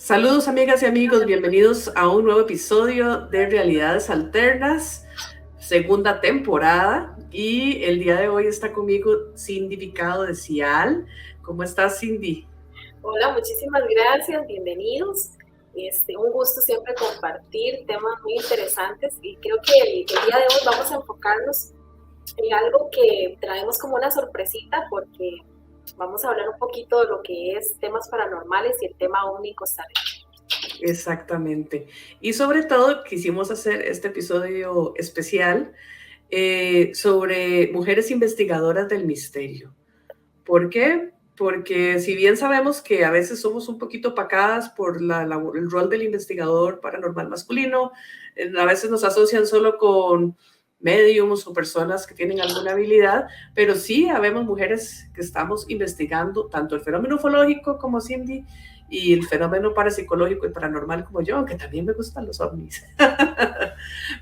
Saludos amigas y amigos, bienvenidos a un nuevo episodio de Realidades Alternas, segunda temporada, y el día de hoy está conmigo Cindy Picado de CIAL. ¿Cómo estás, Cindy? Hola, muchísimas gracias, bienvenidos. Un gusto siempre compartir temas muy interesantes y creo que el día de hoy vamos a enfocarnos en algo que traemos como una sorpresita porque vamos a hablar un poquito de lo que es temas paranormales y el tema OVNI Costa Rica. Exactamente. Y sobre todo quisimos hacer este episodio especial sobre mujeres investigadoras del misterio. ¿Por qué? Porque si bien sabemos que a veces somos un poquito opacadas por el rol del investigador paranormal masculino, a veces nos asocian solo con médiums o personas que tienen alguna habilidad, pero sí habemos mujeres que estamos investigando tanto el fenómeno ufológico como Cindy y el fenómeno parapsicológico y paranormal como yo, aunque también me gustan los ovnis.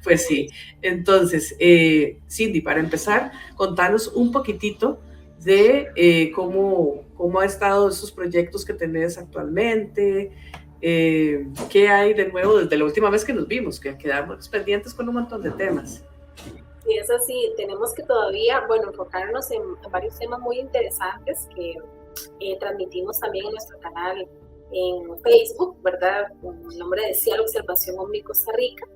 Pues sí, entonces, Cindy, para empezar, contanos un poquitito de cómo ha estado esos proyectos que tenés actualmente, qué hay de nuevo desde la última vez que nos vimos, que quedamos pendientes con un montón de temas. Y es así, tenemos que todavía, bueno, enfocarnos en varios temas muy interesantes que transmitimos también en nuestro canal en Facebook, ¿verdad? Con el nombre de Cielo Observación OVNI Costa Rica,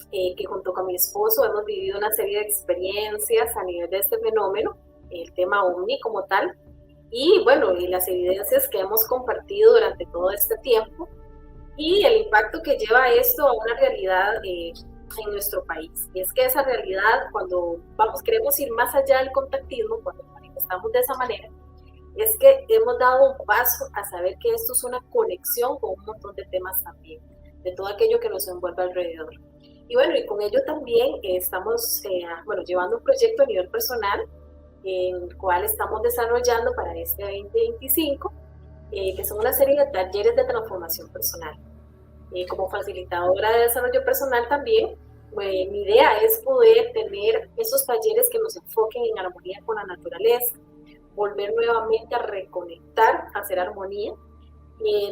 que junto con mi esposo hemos vivido una serie de experiencias a nivel de este fenómeno, el tema OVNI como tal, y bueno, y las evidencias que hemos compartido durante todo este tiempo y el impacto que lleva esto a una realidad en nuestro país. Y es que esa realidad, cuando queremos ir más allá del contactismo, cuando manifestamos de esa manera, es que hemos dado un paso a saber que esto es una conexión con un montón de temas también, de todo aquello que nos envuelve alrededor. Y bueno, y con ello también estamos llevando un proyecto a nivel personal, en el cual estamos desarrollando para este 2025, que son una serie de talleres de transformación personal. Como facilitadora de desarrollo personal también, mi idea es poder tener esos talleres que nos enfoquen en armonía con la naturaleza, volver nuevamente a reconectar, a hacer armonía,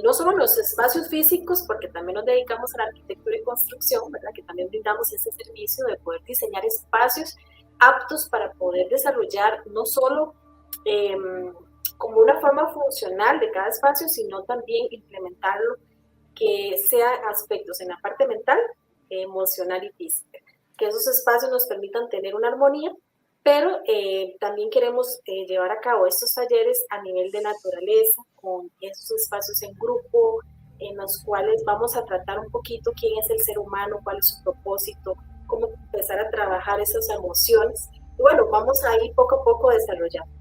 no solo en los espacios físicos, porque también nos dedicamos a la arquitectura y construcción, ¿verdad? Que también brindamos ese servicio de poder diseñar espacios aptos para poder desarrollar no solo como una forma funcional de cada espacio, sino también implementarlo que sean aspectos en la parte mental, emocional y física, que esos espacios nos permitan tener una armonía, pero también queremos llevar a cabo estos talleres a nivel de naturaleza, con esos espacios en grupo, en los cuales vamos a tratar un poquito quién es el ser humano, cuál es su propósito, cómo empezar a trabajar esas emociones. Y bueno, vamos a ir poco a poco desarrollando.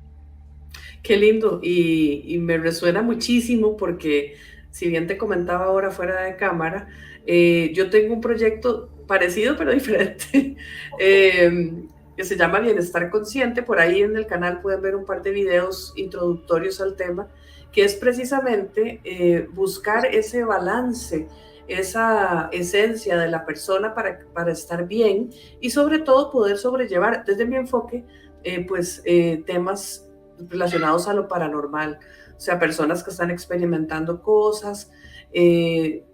Qué lindo, y me resuena muchísimo porque si bien te comentaba ahora fuera de cámara, yo tengo un proyecto parecido pero diferente, que se llama Bienestar Consciente. Por ahí en el canal pueden ver un par de videos introductorios al tema, que es precisamente buscar ese balance, esa esencia de la persona para estar bien y sobre todo poder sobrellevar desde mi enfoque temas relacionados a lo paranormal, o sea, personas que están experimentando cosas,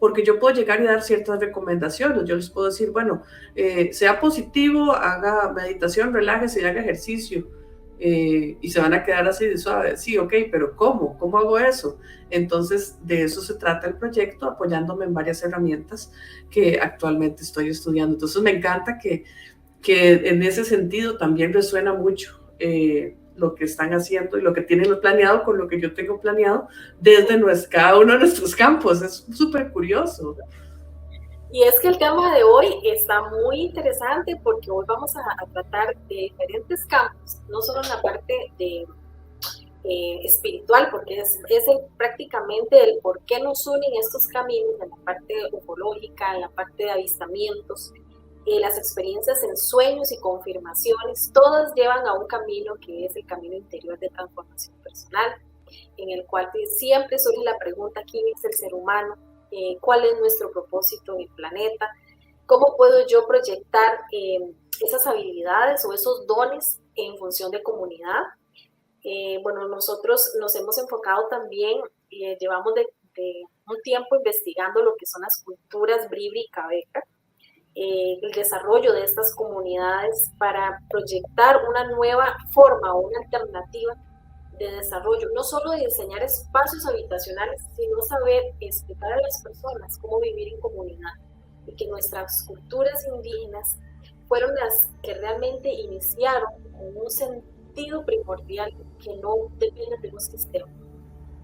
porque yo puedo llegar y dar ciertas recomendaciones. Yo les puedo decir, bueno, sea positivo, haga meditación, relájese y haga ejercicio. Y se van a quedar así de suave, sí, ok, pero ¿cómo? ¿Cómo hago eso? Entonces, de eso se trata el proyecto, apoyándome en varias herramientas que actualmente estoy estudiando. Entonces, me encanta que en ese sentido también resuena mucho lo que están haciendo y lo que tienen planeado con lo que yo tengo planeado desde cada uno de nuestros campos. Es súper curioso. Y es que el tema de hoy está muy interesante porque hoy vamos a tratar de diferentes campos, no solo en la parte de espiritual, porque prácticamente el por qué nos unen estos caminos, en la parte ufológica, en la parte de avistamientos, las experiencias en sueños y confirmaciones, todas llevan a un camino que es el camino interior de transformación personal, en el cual siempre surge la pregunta: ¿quién es el ser humano? ¿Cuál es nuestro propósito en el planeta? ¿Cómo puedo yo proyectar esas habilidades o esos dones en función de comunidad? Bueno, nosotros nos hemos enfocado también, llevamos de un tiempo investigando lo que son las culturas Bribri y Cabeca, el desarrollo de estas comunidades para proyectar una nueva forma o una alternativa de desarrollo, no solo de diseñar espacios habitacionales, sino saber explicar a las personas cómo vivir en comunidad y que nuestras culturas indígenas fueron las que realmente iniciaron con un sentido primordial que no depende de un sistema,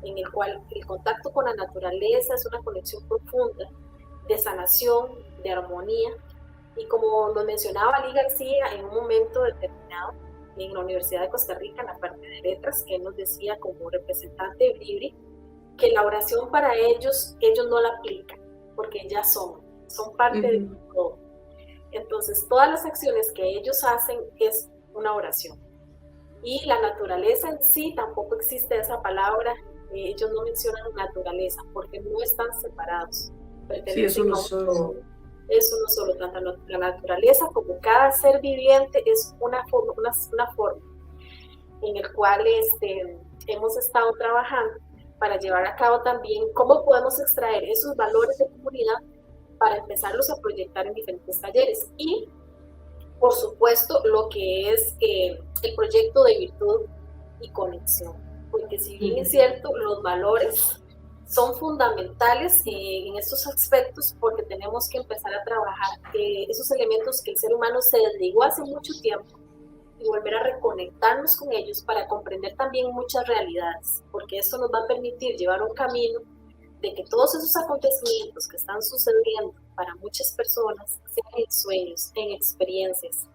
en el cual el contacto con la naturaleza es una conexión profunda de sanación, de armonía, y como lo mencionaba Ali García en un momento determinado en la Universidad de Costa Rica, en la parte de letras, que él nos decía como representante de Bribri, que la oración para ellos no la aplican, porque ya son parte de todo. Entonces, todas las acciones que ellos hacen es una oración. Y la naturaleza en sí, tampoco existe esa palabra, ellos no mencionan naturaleza, porque no están separados. Sí, es uno solo. Es uno solo, tanto la naturaleza como cada ser viviente es una forma en el cual hemos estado trabajando para llevar a cabo también cómo podemos extraer esos valores de comunidad para empezarlos a proyectar en diferentes talleres. Y, por supuesto, lo que es el proyecto de virtud y conexión. Porque si bien es cierto, los valores son fundamentales en estos aspectos, porque tenemos que empezar a trabajar esos elementos que el ser humano se desligó hace mucho tiempo y volver a reconectarnos con ellos para comprender también muchas realidades, porque esto nos va a permitir llevar un camino de que todos esos acontecimientos que están sucediendo para muchas personas sean en sueños, en experiencias,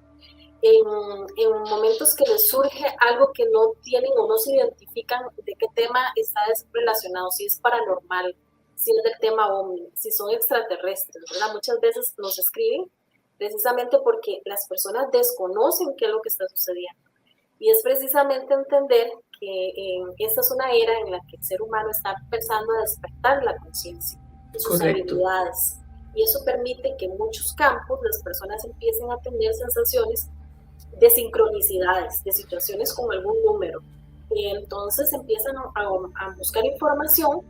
en momentos que les surge algo que no tienen o no se identifican de qué tema está relacionado, si es paranormal, si es del tema ovni, si son extraterrestres, ¿verdad? Muchas veces nos escriben precisamente porque las personas desconocen qué es lo que está sucediendo. Y es precisamente entender que esta es una era en la que el ser humano está empezando a despertar la conciencia de sus habilidades. Y eso permite que en muchos campos las personas empiecen a tener sensaciones de sincronicidades, de situaciones con algún número. Y entonces empiezan a buscar información,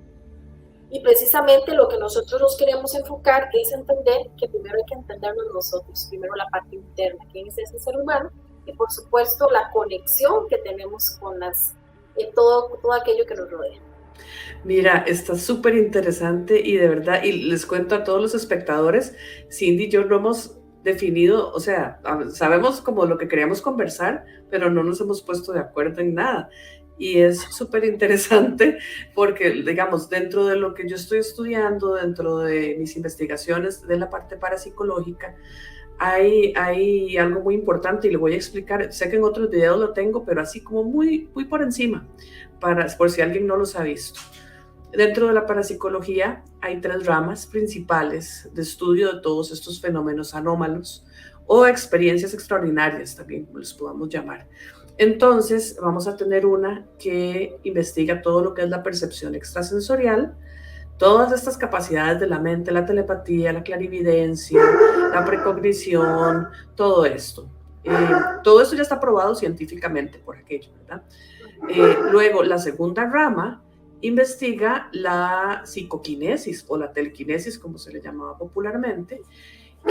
y precisamente lo que nosotros nos queremos enfocar es entender que primero hay que entendernos nosotros, primero la parte interna, quién es ese ser humano, y por supuesto la conexión que tenemos con todo aquello que nos rodea. Mira, está súper interesante y de verdad, y les cuento a todos los espectadores, Cindy y yo no hemos definido, o sea, sabemos como lo que queríamos conversar, pero no nos hemos puesto de acuerdo en nada. Y es súper interesante porque, digamos, dentro de lo que yo estoy estudiando, dentro de mis investigaciones de la parte parapsicológica, hay algo muy importante y lo voy a explicar. Sé que en otros videos lo tengo, pero así como muy, muy por encima, por si alguien no los ha visto. Dentro de la parapsicología hay 3 ramas principales de estudio de todos estos fenómenos anómalos o experiencias extraordinarias, también como les podamos llamar. Entonces, vamos a tener una que investiga todo lo que es la percepción extrasensorial, todas estas capacidades de la mente, la telepatía, la clarividencia, la precognición, todo esto. Todo esto ya está probado científicamente por aquello, ¿verdad? Luego, la segunda rama investiga la psicoquinesis o la telequinesis, como se le llamaba popularmente,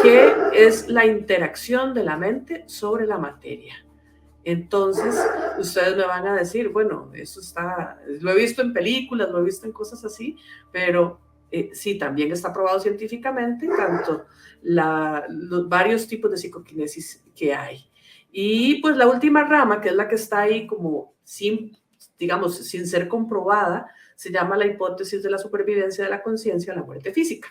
que es la interacción de la mente sobre la materia. Entonces, ustedes me van a decir, bueno, eso lo he visto en películas, lo he visto en cosas así, pero sí, también está probado científicamente, tanto los varios tipos de psicoquinesis que hay. Y pues la última rama, que es la que está ahí como sin ser comprobada, se llama la hipótesis de la supervivencia de la conciencia a la muerte física,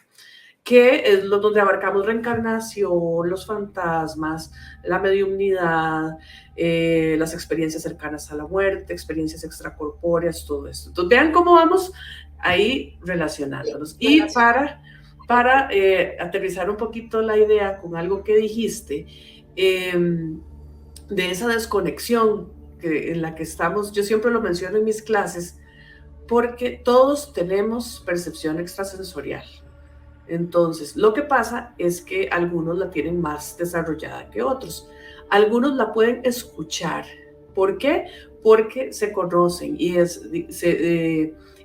que es donde abarcamos reencarnación, los fantasmas, la mediumnidad, las experiencias cercanas a la muerte, experiencias extracorpóreas, todo esto. Entonces, vean cómo vamos ahí relacionándonos. Y para aterrizar un poquito la idea con algo que dijiste, de esa desconexión en la que estamos, yo siempre lo menciono en mis clases, porque todos tenemos percepción extrasensorial. Entonces, lo que pasa es que algunos la tienen más desarrollada que otros. Algunos la pueden escuchar. ¿Por qué? Porque se conocen y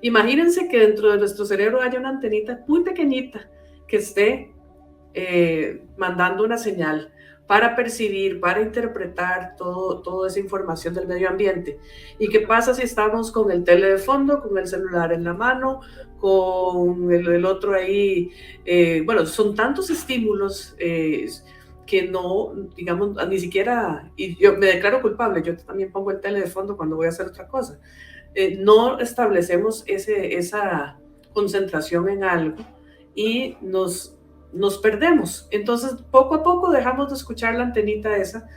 Imagínense que dentro de nuestro cerebro haya una antenita muy pequeñita que esté mandando una señal para percibir, para interpretar toda esa información del medio ambiente. ¿Y qué pasa si estamos con el tele de fondo, con el celular en la mano, con el otro ahí? Bueno, son tantos estímulos que no, digamos, ni siquiera, y yo me declaro culpable, yo también pongo el tele de fondo cuando voy a hacer otra cosa. No establecemos esa concentración en algo y nos perdemos. Entonces, poco a poco dejamos de escuchar la antenita esa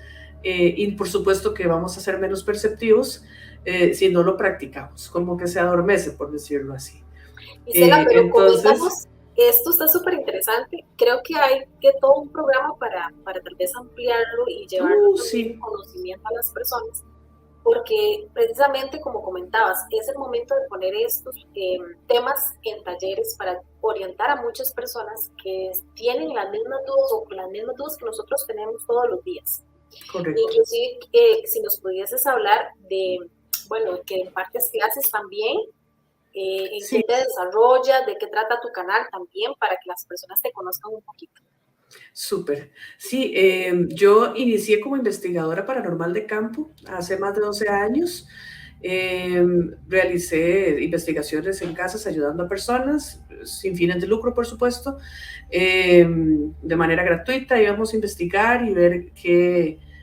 y por supuesto que vamos a ser menos perceptivos si no lo practicamos, como que se adormece, por decirlo así. Gisela, pero Entonces, comentamos, esto está súper interesante. Creo que hay que todo un programa para tal vez ampliarlo y llevarlo también sí, conocimiento a las personas, porque precisamente como comentabas, es el momento de poner estos temas en talleres para orientar a muchas personas que tienen las mismas dudas o las mismas dudas que nosotros tenemos todos los días. correcto. Inclusive, si nos pudieses hablar de, bueno, que impartes clases también, en Sí, qué te desarrollas, de qué trata tu canal también, para que las personas te conozcan un poquito. súper. Sí, yo inicié como investigadora paranormal de campo hace más de 12 años. Realicé investigaciones en casas ayudando a personas, sin fines de lucro, por supuesto, de manera gratuita. Íbamos a investigar y ver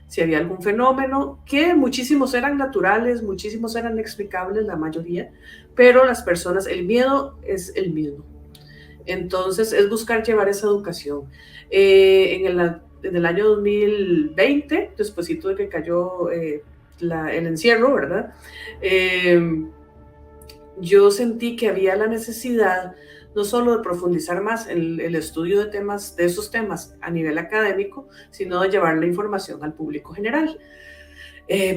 si había algún fenómeno, que muchísimos eran naturales, muchísimos eran explicables, la mayoría, pero las personas, el miedo es el mismo. Entonces, es buscar llevar esa educación. En el año 2020, despuésito de que cayó el encierro, ¿verdad? Yo sentí que había la necesidad no solo de profundizar más en el estudio de esos temas a nivel académico, sino de llevar la información al público general.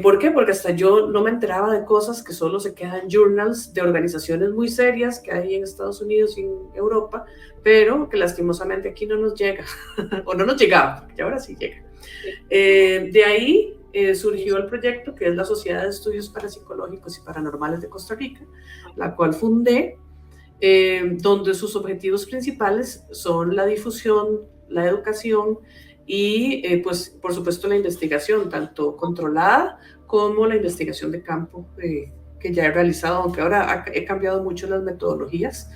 ¿Por qué? Porque hasta yo no me enteraba de cosas que solo se quedan en journals de organizaciones muy serias que hay en Estados Unidos y en Europa, pero que lastimosamente aquí no nos llega, o no nos llegaba, porque ahora sí llega. De ahí surgió el proyecto que es la Sociedad de Estudios Parapsicológicos y Paranormales de Costa Rica, la cual fundé, donde sus objetivos principales son la difusión, la educación y, pues, por supuesto, la investigación, tanto controlada como la investigación de campo que ya he realizado, aunque ahora he cambiado mucho las metodologías.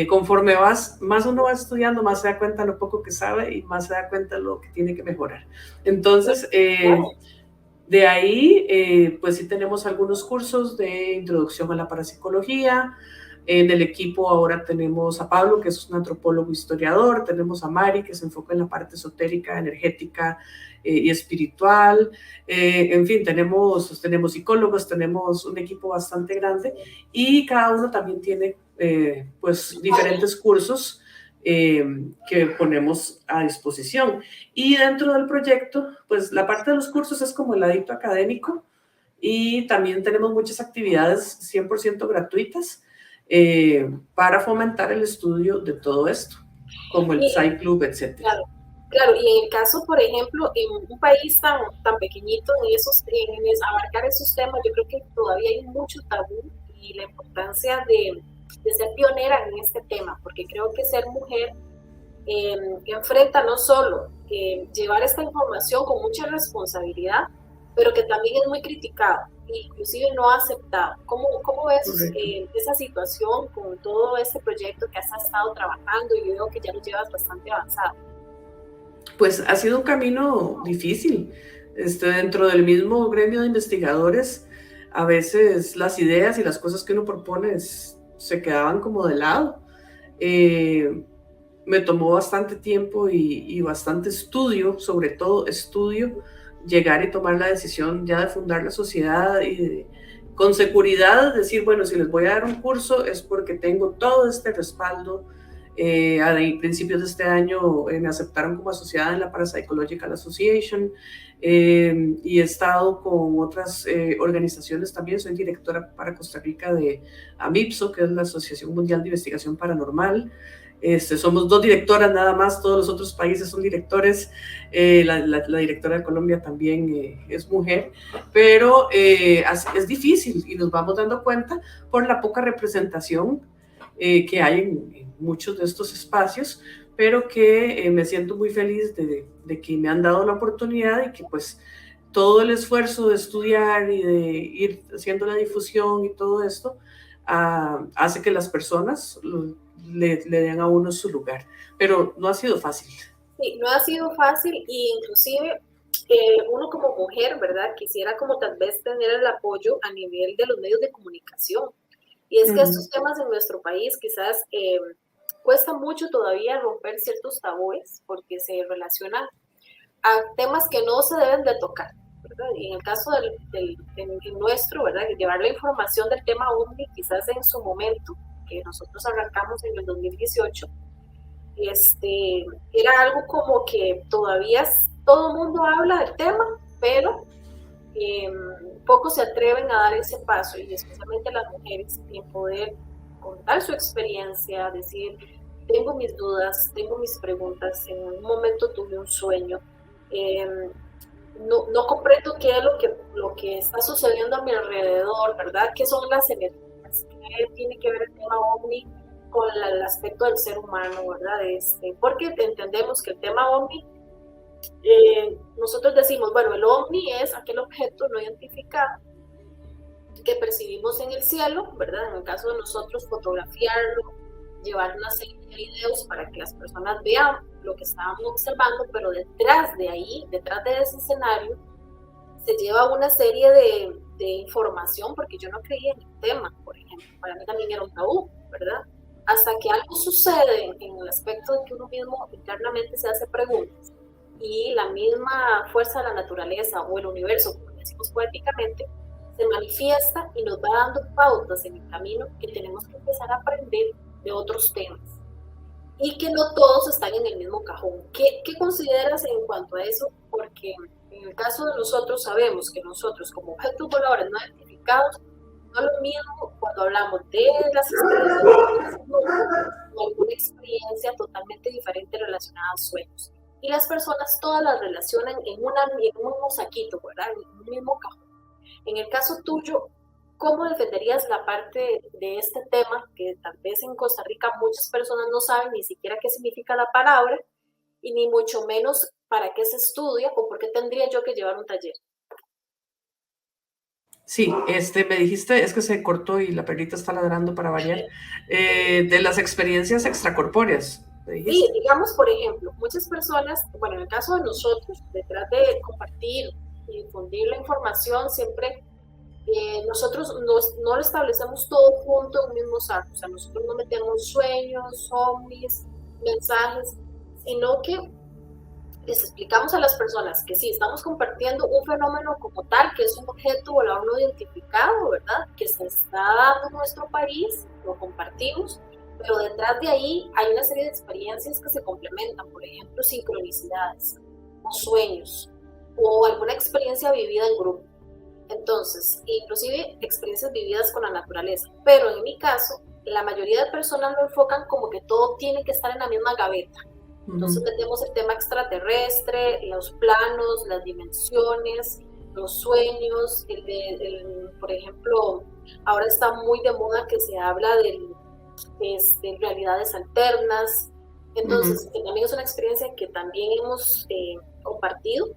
Conforme más uno va estudiando, más se da cuenta lo poco que sabe y más se da cuenta lo que tiene que mejorar. Entonces, de ahí, pues sí tenemos algunos cursos de introducción a la parapsicología. En el equipo ahora tenemos a Pablo, que es un antropólogo historiador, tenemos a Mari, que se enfoca en la parte esotérica, energética y espiritual. En fin, tenemos psicólogos, tenemos un equipo bastante grande y cada uno también tiene pues diferentes cursos que ponemos a disposición. Y dentro del proyecto, pues la parte de los cursos es como el ladito académico y también tenemos muchas actividades 100% gratuitas para fomentar el estudio de todo esto, como el Psy Club, etc. Claro, claro, y en el caso, por ejemplo, en un país tan pequeñito, abarcar esos temas, yo creo que todavía hay mucho tabú y la importancia de ser pionera en este tema, porque creo que ser mujer enfrenta no solo llevar esta información con mucha responsabilidad, pero que también es muy criticado, inclusive no aceptado. ¿Cómo ves esa situación con todo este proyecto que has estado trabajando y veo que ya lo llevas bastante avanzado? Pues ha sido un camino difícil. Dentro del mismo gremio de investigadores, a veces las ideas y las cosas que uno propone se quedaban como de lado. Me tomó bastante tiempo y bastante estudio, sobre todo estudio, llegar y tomar la decisión ya de fundar la sociedad y con seguridad decir, bueno, si les voy a dar un curso es porque tengo todo este respaldo. A principios de este año me aceptaron como asociada en la Parapsychological Association y he estado con otras organizaciones también. Soy directora para Costa Rica de AMIPSO, que es la Asociación Mundial de Investigación Paranormal. Somos 2 directoras nada más, todos los otros países son directores, la directora de Colombia también es mujer, pero es difícil y nos vamos dando cuenta por la poca representación que hay en muchos de estos espacios, pero que me siento muy feliz de que me han dado la oportunidad y que pues todo el esfuerzo de estudiar y de ir haciendo la difusión y todo esto hace que las personas le den a uno su lugar, pero no ha sido fácil. Sí, no ha sido fácil y inclusive uno como mujer, ¿verdad? Quisiera como tal vez tener el apoyo a nivel de los medios de comunicación. Y es que estos temas en nuestro país quizás cuesta mucho todavía romper ciertos tabúes porque se relacionan a temas que no se deben de tocar, ¿verdad? Y en el caso del nuestro, ¿verdad? Llevar la información del tema OVNI quizás en su momento, que nosotros arrancamos en el 2018, era algo como que todavía todo el mundo habla del tema, pero pocos se atreven a dar ese paso, y especialmente las mujeres, en poder contar su experiencia, decir, tengo mis dudas, tengo mis preguntas, en un momento tuve un sueño, no comprendo qué es lo que está sucediendo a mi alrededor, ¿verdad? ¿Qué son las energías? ¿Qué tiene que ver el tema OVNI con el aspecto del ser humano, ¿verdad? Porque entendemos que el tema OVNI, nosotros decimos, bueno, el OVNI es aquel objeto no identificado que percibimos en el cielo, ¿verdad? En el caso de nosotros, fotografiarlo, llevar una serie de videos para que las personas vean lo que estábamos observando, pero detrás de ahí, detrás de ese escenario, se lleva una serie de información, porque yo no creía en el tema, por ejemplo, para mí también era un tabú, ¿verdad? Hasta que algo sucede en el aspecto de que uno mismo internamente se hace preguntas y la misma fuerza de la naturaleza o el universo, como decimos poéticamente, se manifiesta y nos va dando pautas en el camino que tenemos que empezar a aprender de otros temas y que no todos están en el mismo cajón. ¿Qué consideras en cuanto a eso? Porque en el caso de nosotros sabemos que nosotros como objetos voladores no identificados no es lo mismo cuando hablamos de las experiencias o alguna experiencia totalmente diferente relacionada a sueños. Y las personas todas las relacionan en un mismo saquito, ¿verdad? En un mismo cajón. En el caso tuyo, ¿cómo defenderías la parte de este tema que tal vez en Costa Rica muchas personas no saben ni siquiera qué significa la palabra y ni mucho menos para qué se estudia o por qué tendría yo que llevar un taller? Sí, me dijiste, es que se cortó y la perrita está ladrando para variar, de las experiencias extracorpóreas, ¿me dijiste? Sí, digamos, por ejemplo, muchas personas, bueno, en el caso de nosotros, detrás de compartir y difundir la información, siempre nosotros no lo establecemos todo junto en un mismo saco, o sea, nosotros no metemos sueños, zombies, mensajes, sino que les explicamos a las personas que sí, estamos compartiendo un fenómeno como tal, que es un objeto volador no identificado, ¿verdad? Que se está dando en nuestro país, lo compartimos, pero detrás de ahí hay una serie de experiencias que se complementan, por ejemplo, sincronicidades, o sueños, o alguna experiencia vivida en grupo. Entonces, inclusive experiencias vividas con la naturaleza. Pero en mi caso, la mayoría de personas lo enfocan como que todo tiene que estar en la misma gaveta. Entonces metemos el tema extraterrestre, los planos, las dimensiones, los sueños, por ejemplo, ahora está muy de moda que se habla de realidades alternas. Entonces, también es una experiencia que también hemos compartido,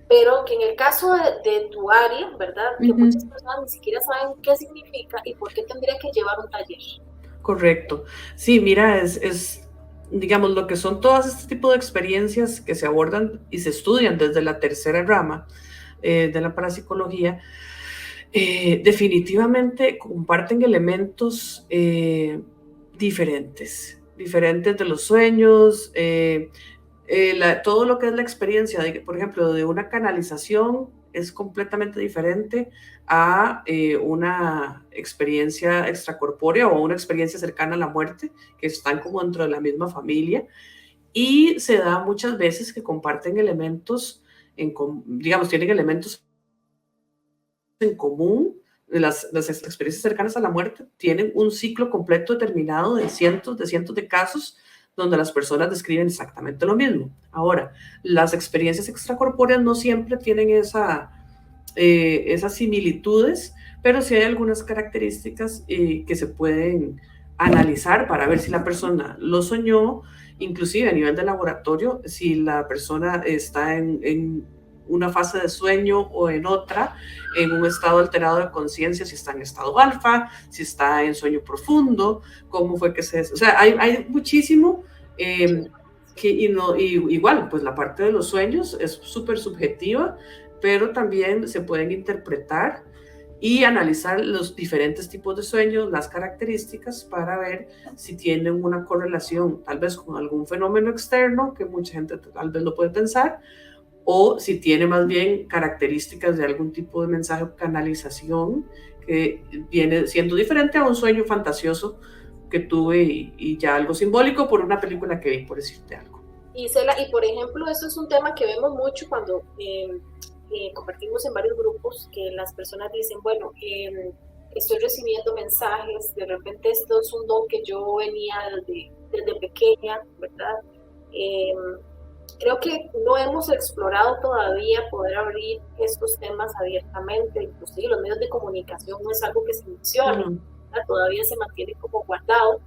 pero que en el caso de tu área, ¿verdad? Que muchas personas ni siquiera saben qué significa y por qué tendría que llevar un taller. Correcto. Sí, mira, digamos, lo que son todas este tipo de experiencias que se abordan y se estudian desde la tercera rama de la parapsicología, definitivamente comparten elementos diferentes de los sueños, todo lo que es la experiencia, por ejemplo, de una canalización es completamente diferente a una experiencia extracorpórea o una experiencia cercana a la muerte, que están como dentro de la misma familia, y se da muchas veces que comparten elementos, digamos, tienen elementos en común. Las experiencias cercanas a la muerte tienen un ciclo completo determinado de cientos de casos donde las personas describen exactamente lo mismo. Ahora, las experiencias extracorpóreas no siempre tienen esas similitudes, pero sí hay algunas características que se pueden analizar para ver si la persona lo soñó, inclusive a nivel de laboratorio, si la persona está en una fase de sueño o en otra, en un estado alterado de conciencia, si está en estado alfa, si está en sueño profundo, cómo fue que se... O sea, hay muchísimo igual, pues la parte de los sueños es súper subjetiva, pero también se pueden interpretar y analizar los diferentes tipos de sueños, las características para ver si tienen una correlación tal vez con algún fenómeno externo, que mucha gente tal vez lo puede pensar, o si tiene más bien características de algún tipo de mensaje o canalización que viene siendo diferente a un sueño fantasioso que tuve y ya algo simbólico por una película que vi, por decirte algo. Y por ejemplo, eso es un tema que vemos mucho cuando compartimos en varios grupos, que las personas dicen, bueno, estoy recibiendo mensajes, de repente esto es un don que yo venía desde pequeña, ¿verdad? Creo que no hemos explorado todavía poder abrir estos temas abiertamente, inclusive los medios de comunicación no es algo que se menciona, todavía se mantiene como guardado.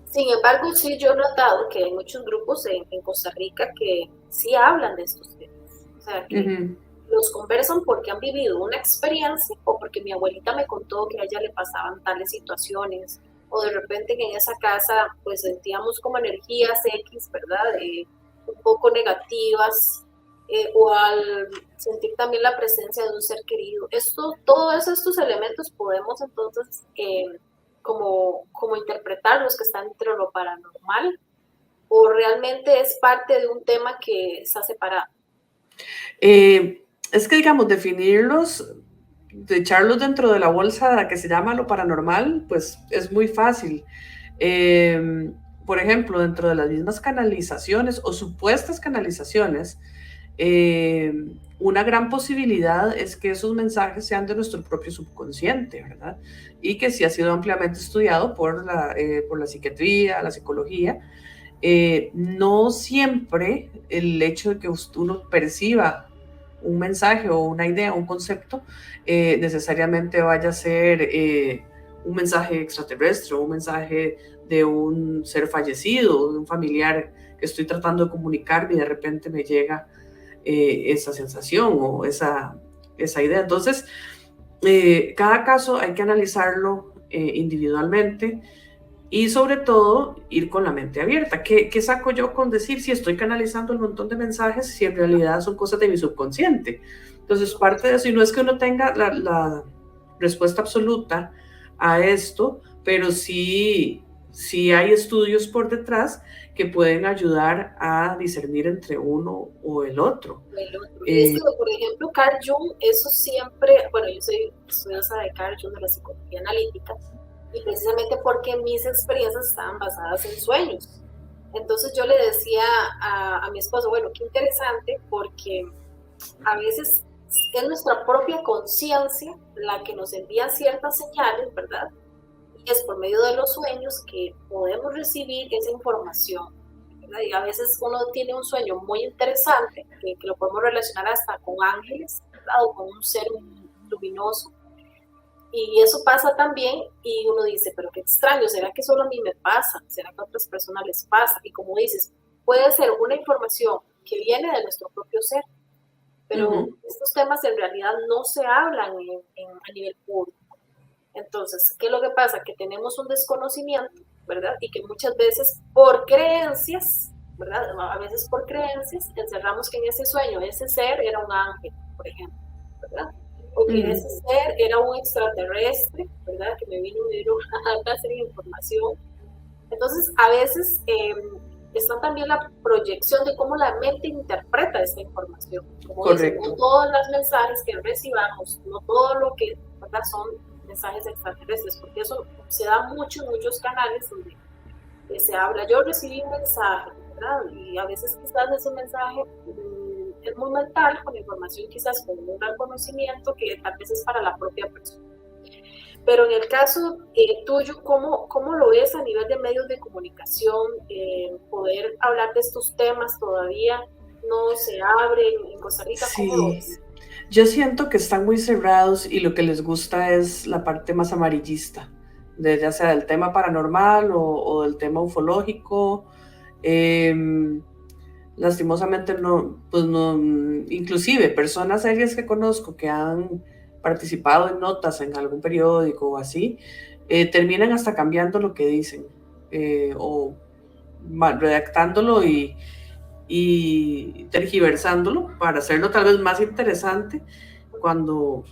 Sin embargo, sí yo he notado que hay muchos grupos en Costa Rica que sí hablan de estos temas, o sea, que los conversan porque han vivido una experiencia o porque mi abuelita me contó que a ella le pasaban tales situaciones, o de repente que en esa casa pues sentíamos como energías X, ¿verdad? Un poco negativas, o al sentir también la presencia de un ser querido. Todos estos elementos podemos entonces como interpretarlos que están dentro de lo paranormal, o realmente es parte de un tema que está separado. Es que, digamos, definirlos, de echarlos dentro de la bolsa que se llama lo paranormal, pues es muy fácil. Por ejemplo, dentro de las mismas canalizaciones o supuestas canalizaciones, una gran posibilidad es que esos mensajes sean de nuestro propio subconsciente, ¿verdad? Y que sí ha sido ampliamente estudiado por la psiquiatría, la psicología. No siempre el hecho de que uno perciba un mensaje o una idea, un concepto, necesariamente vaya a ser un mensaje extraterrestre o un mensaje de un ser fallecido, de un familiar que estoy tratando de comunicarme y de repente me llega esa sensación o esa idea. Entonces, cada caso hay que analizarlo individualmente y sobre todo ir con la mente abierta. ¿Qué saco yo con decir si estoy canalizando un montón de mensajes si en realidad son cosas de mi subconsciente? Entonces, parte de eso, y no es que uno tenga la respuesta absoluta a esto, pero sí hay estudios por detrás que pueden ayudar a discernir entre uno o el otro. Y es que, por ejemplo, Carl Jung, eso siempre, bueno, yo soy estudiosa de Carl Jung, de la psicología analítica, y precisamente porque mis experiencias estaban basadas en sueños. Entonces yo le decía a mi esposo, bueno, qué interesante, porque a veces es nuestra propia conciencia la que nos envía ciertas señales, ¿verdad? Y es por medio de los sueños que podemos recibir esa información, ¿verdad? Y a veces uno tiene un sueño muy interesante, que lo podemos relacionar hasta con ángeles, ¿verdad? O con un ser luminoso. Y eso pasa también, y uno dice, pero qué extraño, ¿será que solo a mí me pasa? ¿Será que a otras personas les pasa? Y como dices, puede ser una información que viene de nuestro propio ser, pero estos temas en realidad no se hablan a nivel público. Entonces, ¿qué es lo que pasa? Que tenemos un desconocimiento, ¿verdad? Y que muchas veces por creencias, ¿verdad? A veces por creencias, encerramos que en ese sueño, ese ser era un ángel, por ejemplo, ¿verdad? O que ese ser era un extraterrestre, ¿verdad? Que me vino y me dio una serie de información. Entonces, a veces está también la proyección de cómo la mente interpreta esta información. Como dicen, no todos los mensajes que recibamos, no todo lo que, ¿verdad? Son mensajes extraterrestres, porque eso se da mucho en muchos canales donde se habla, yo recibí un mensaje, ¿verdad? Y a veces quizás ese mensaje es muy mental, con información quizás con un gran conocimiento que tal vez es para la propia persona. Pero en el caso tuyo, ¿cómo lo ves a nivel de medios de comunicación? Poder hablar de estos temas todavía no se abren en Costa Rica, ¿cómo lo Sí, ves? yo siento que están muy cerrados y lo que les gusta es la parte más amarillista, ya sea del tema paranormal o del tema ufológico. Eh, Lastimosamente no, pues no, inclusive personas serias que conozco que han participado en notas en algún periódico o así, terminan hasta cambiando lo que dicen o redactándolo y tergiversándolo para hacerlo tal vez más interesante cuando,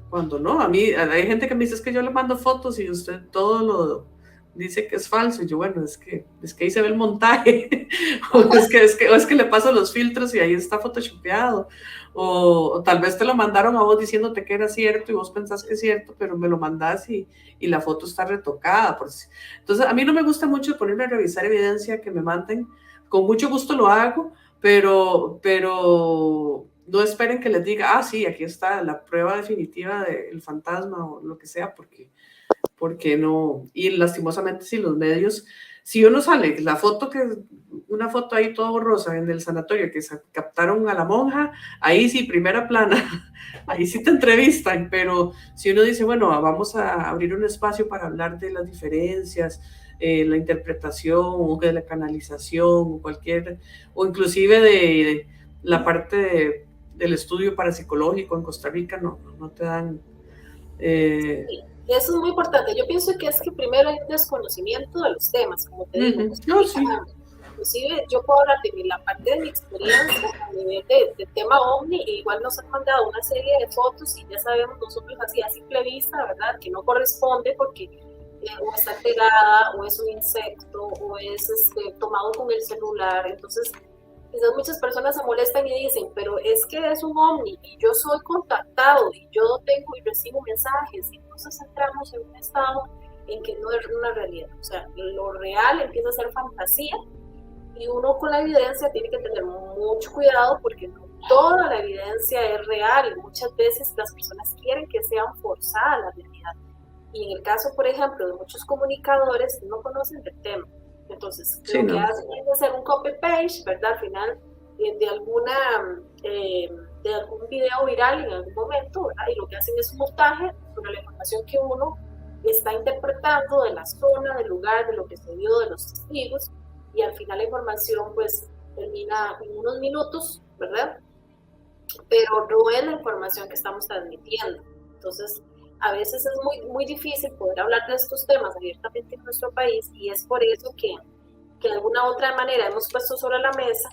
cuando no. A mí hay gente que me dice es que yo le mando fotos y usted todo lo dice que es falso. Y yo, bueno, es que ahí se ve el montaje, o es que le paso los filtros y ahí está photoshopeado. O tal vez te lo mandaron a vos diciéndote que era cierto y vos pensás que es cierto, pero me lo mandás y la foto está retocada. Entonces, a mí no me gusta mucho ponerme a revisar evidencia que me manden. Con mucho gusto lo hago, pero no esperen que les diga, sí, aquí está la prueba definitiva del fantasma o lo que sea, porque no. Y lastimosamente, si los medios, si uno sale, una foto ahí toda borrosa en el sanatorio que captaron a la monja, ahí sí, primera plana, ahí sí te entrevistan, pero si uno dice, bueno, vamos a abrir un espacio para hablar de las diferencias, la interpretación o de la canalización o inclusive de la parte del estudio parapsicológico en Costa Rica, no te dan. Sí, eso es muy importante. Yo pienso que es que primero hay un desconocimiento de los temas, como te digo, Costa No, Rica, sí. inclusive yo puedo hablar de la parte de mi experiencia a nivel de tema OVNI, e igual nos han mandado una serie de fotos y ya sabemos nosotros así a simple vista, ¿verdad? Que no corresponde porque o está pegada, o es un insecto, o es tomado con el celular. Entonces, quizás muchas personas se molestan y dicen, pero es que es un ovni y yo soy contactado y yo tengo y recibo mensajes, y entonces entramos en un estado en que no es una realidad. O sea, lo real empieza a ser fantasía y uno con la evidencia tiene que tener mucho cuidado porque no toda la evidencia es real. Muchas veces las personas quieren que sean forzadas la realidad. Y en el caso, por ejemplo, de muchos comunicadores, no conocen del tema. Entonces, Sí, lo que no. hacen es hacer un copy-paste, ¿verdad? Al final, de algún video viral en algún momento, ¿verdad? Y lo que hacen es un montaje sobre la información que uno está interpretando de la zona, del lugar, de lo que se vio, de los testigos, y al final la información, pues, termina en unos minutos, ¿verdad? Pero no es la información que estamos transmitiendo. Entonces, a veces es muy difícil poder hablar de estos temas abiertamente en nuestro país, y es por eso que de alguna otra manera hemos puesto sobre la mesa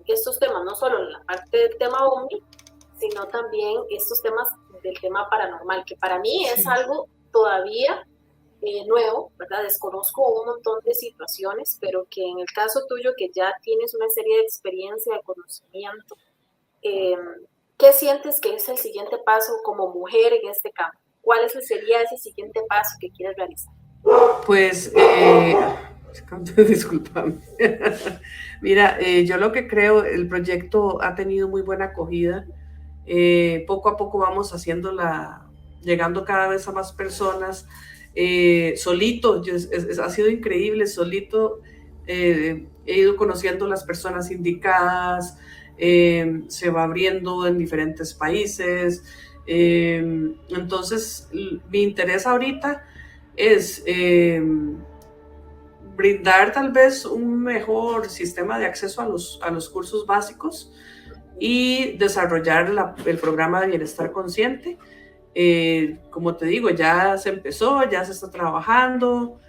estos temas, no solo en la parte del tema OVNI, sino también estos temas del tema paranormal, que para mí es algo todavía nuevo, ¿verdad? Desconozco un montón de situaciones, pero que en el caso tuyo, que ya tienes una serie de experiencia, de conocimiento, eh, ¿qué sientes que es el siguiente paso como mujer en este campo? ¿Cuál sería ese siguiente paso que quieres realizar? Pues, discúlpame. Mira, yo lo que creo, el proyecto ha tenido muy buena acogida. Poco a poco vamos llegando cada vez a más personas. Solito, ha sido increíble, solito he ido conociendo las personas indicadas, se va abriendo en diferentes países. Entonces, mi interés ahorita es brindar tal vez un mejor sistema de acceso a los cursos básicos y desarrollar el programa de bienestar consciente. Como te digo, ya se empezó, ya se está trabajando.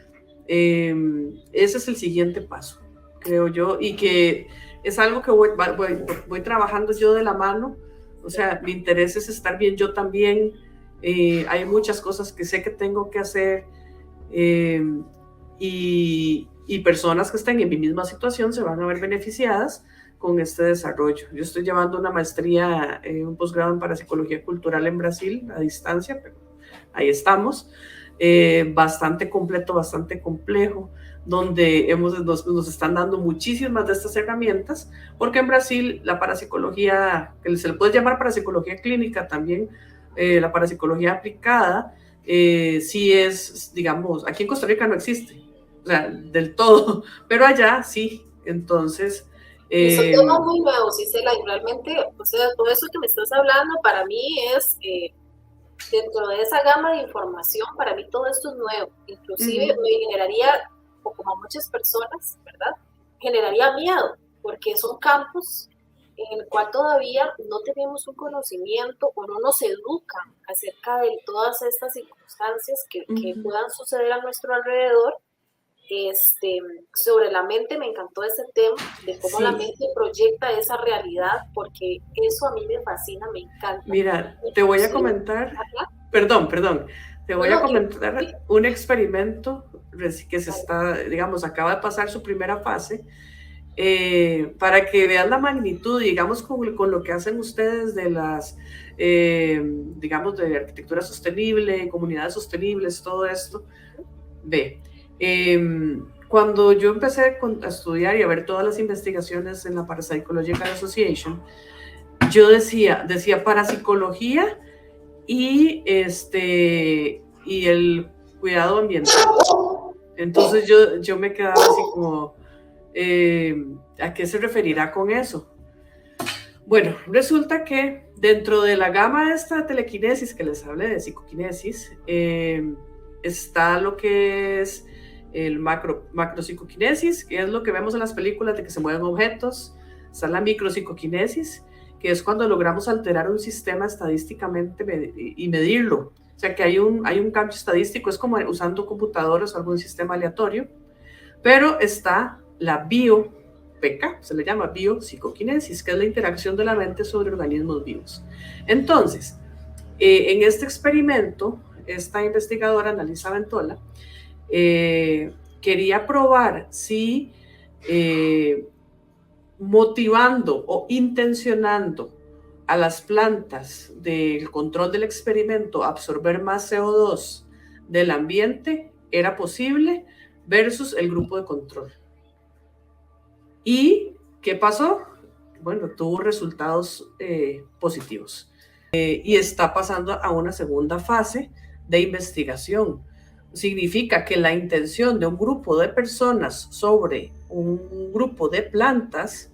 Ese es el siguiente paso, creo yo, y que es algo que voy trabajando yo de la mano. O sea, mi interés es estar bien yo también. Hay muchas cosas que sé que tengo que hacer, eh, y personas que estén en mi misma situación se van a ver beneficiadas con este desarrollo. Yo estoy llevando una maestría, un posgrado en parapsicología cultural en Brasil a distancia, pero ahí estamos. Bastante completo, bastante complejo, donde nos están dando muchísimas de estas herramientas, porque en Brasil la parapsicología, que se le puede llamar parapsicología clínica también, la parapsicología aplicada, sí es, digamos, aquí en Costa Rica no existe, o sea, del todo, pero allá sí. Entonces, Y son temas muy nuevos, Isela, y realmente, o sea, todo eso que me estás hablando para mí es, dentro de esa gama de información, para mí todo esto es nuevo. Inclusive me generaría, o como a muchas personas, ¿verdad? Generaría miedo, porque son campos en el cual todavía no tenemos un conocimiento o no nos educan acerca de todas estas circunstancias que puedan suceder a nuestro alrededor. Sobre la mente me encantó ese tema de cómo la sí, mente proyecta esa realidad, porque eso a mí me fascina, me encanta. mira, te voy a Inclusive, comentar, ajá, perdón, te no, voy a no, sí, comentar un experimento que se vale. está, digamos, acaba de pasar su primera fase, para que vean la magnitud, digamos, con lo que hacen ustedes de las, digamos, de arquitectura sostenible, comunidades sostenibles, todo esto. Ve, cuando yo empecé a estudiar y a ver todas las investigaciones en la Parapsychological Association, yo decía parapsicología y, y el cuidado ambiental. Entonces yo me quedaba así como, ¿a qué se referirá con eso? Bueno, resulta que dentro de la gama de esta telequinesis que les hablé de psicoquinesis, está lo que es el macropsicoquinesis, que es lo que vemos en las películas de que se mueven objetos. Está la micropsicoquinesis, que es cuando logramos alterar un sistema estadísticamente y medirlo. O sea, que hay un cambio estadístico, es como usando computadores o algún sistema aleatorio. Pero está la BioPK, se le llama biopsicoquinesis, que es la interacción de la mente sobre organismos vivos. Entonces, en este experimento, esta investigadora, Annalisa Ventola, quería probar si motivando o intencionando a las plantas del control del experimento a absorber más CO2 del ambiente era posible versus el grupo de control. ¿Y qué pasó? Bueno, tuvo resultados positivos. Y está pasando a una segunda fase de investigación. Significa que la intención de un grupo de personas sobre un grupo de plantas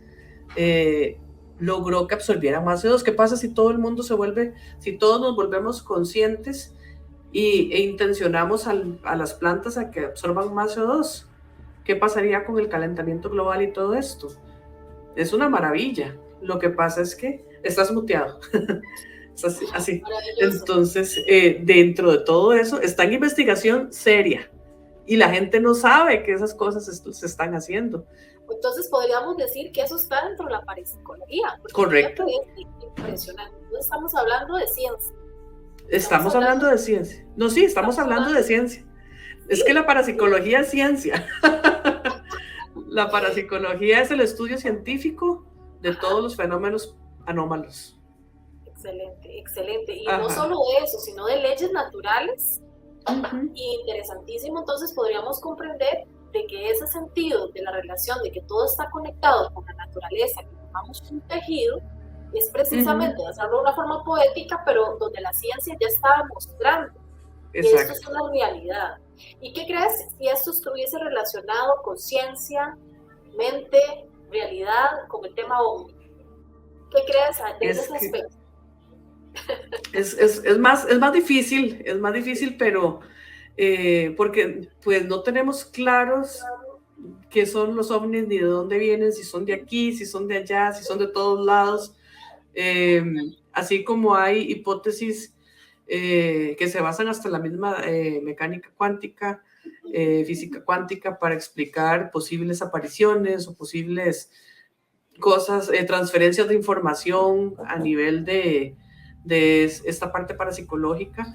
logró que absorbieran más CO2. ¿Qué pasa si todo el mundo si todos nos volvemos conscientes e intencionamos a las plantas a que absorban más CO2? ¿Qué pasaría con el calentamiento global y todo esto? Es una maravilla. Lo que pasa es que estás muteado. Es así. Entonces, dentro de todo eso, está en investigación seria. Y la gente no sabe que esas cosas se están haciendo. Entonces podríamos decir que eso está dentro de la parapsicología. Correcto. Es impresionante. Entonces estamos hablando de ciencia. Estamos hablando de ciencia. No, sí, estamos hablando de ciencia. ¿Sí? Es que la parapsicología es ciencia. La parapsicología es el estudio científico de todos los fenómenos anómalos. Excelente, excelente. Y no solo de eso, sino de leyes naturales. Y interesantísimo, entonces podríamos comprender de que ese sentido de la relación, de que todo está conectado con la naturaleza, que formamos un tejido, es precisamente hacerlo de una forma poética, pero donde la ciencia ya está mostrando que esto es una realidad. ¿Y qué crees si esto estuviese relacionado con ciencia, mente, realidad, con el tema OVNI? ¿Qué crees de ese aspecto? Es más difícil, pero porque pues no tenemos claros qué son los ovnis, ni de dónde vienen, si son de aquí, si son de allá, si son de todos lados. Así como hay hipótesis que se basan hasta en la misma mecánica cuántica, física cuántica, para explicar posibles apariciones o posibles cosas, transferencias de información a nivel de esta parte parapsicológica,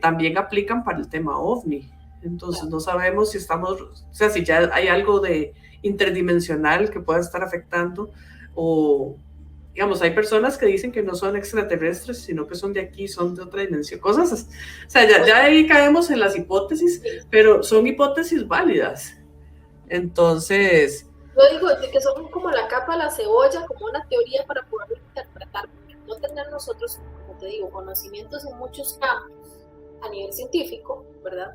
también aplican para el tema OVNI. Entonces no sabemos si si ya hay algo de interdimensional que pueda estar afectando, o digamos, hay personas que dicen que no son extraterrestres, sino que son de aquí, son de otra dimensión, cosas así. O sea, ya ahí caemos en las hipótesis, pero son hipótesis válidas. Entonces, yo digo que son como la capa de la cebolla, como una teoría para poderlo interpretar, porque no tener nosotros, como te digo, conocimientos en muchos campos, a nivel científico, ¿verdad?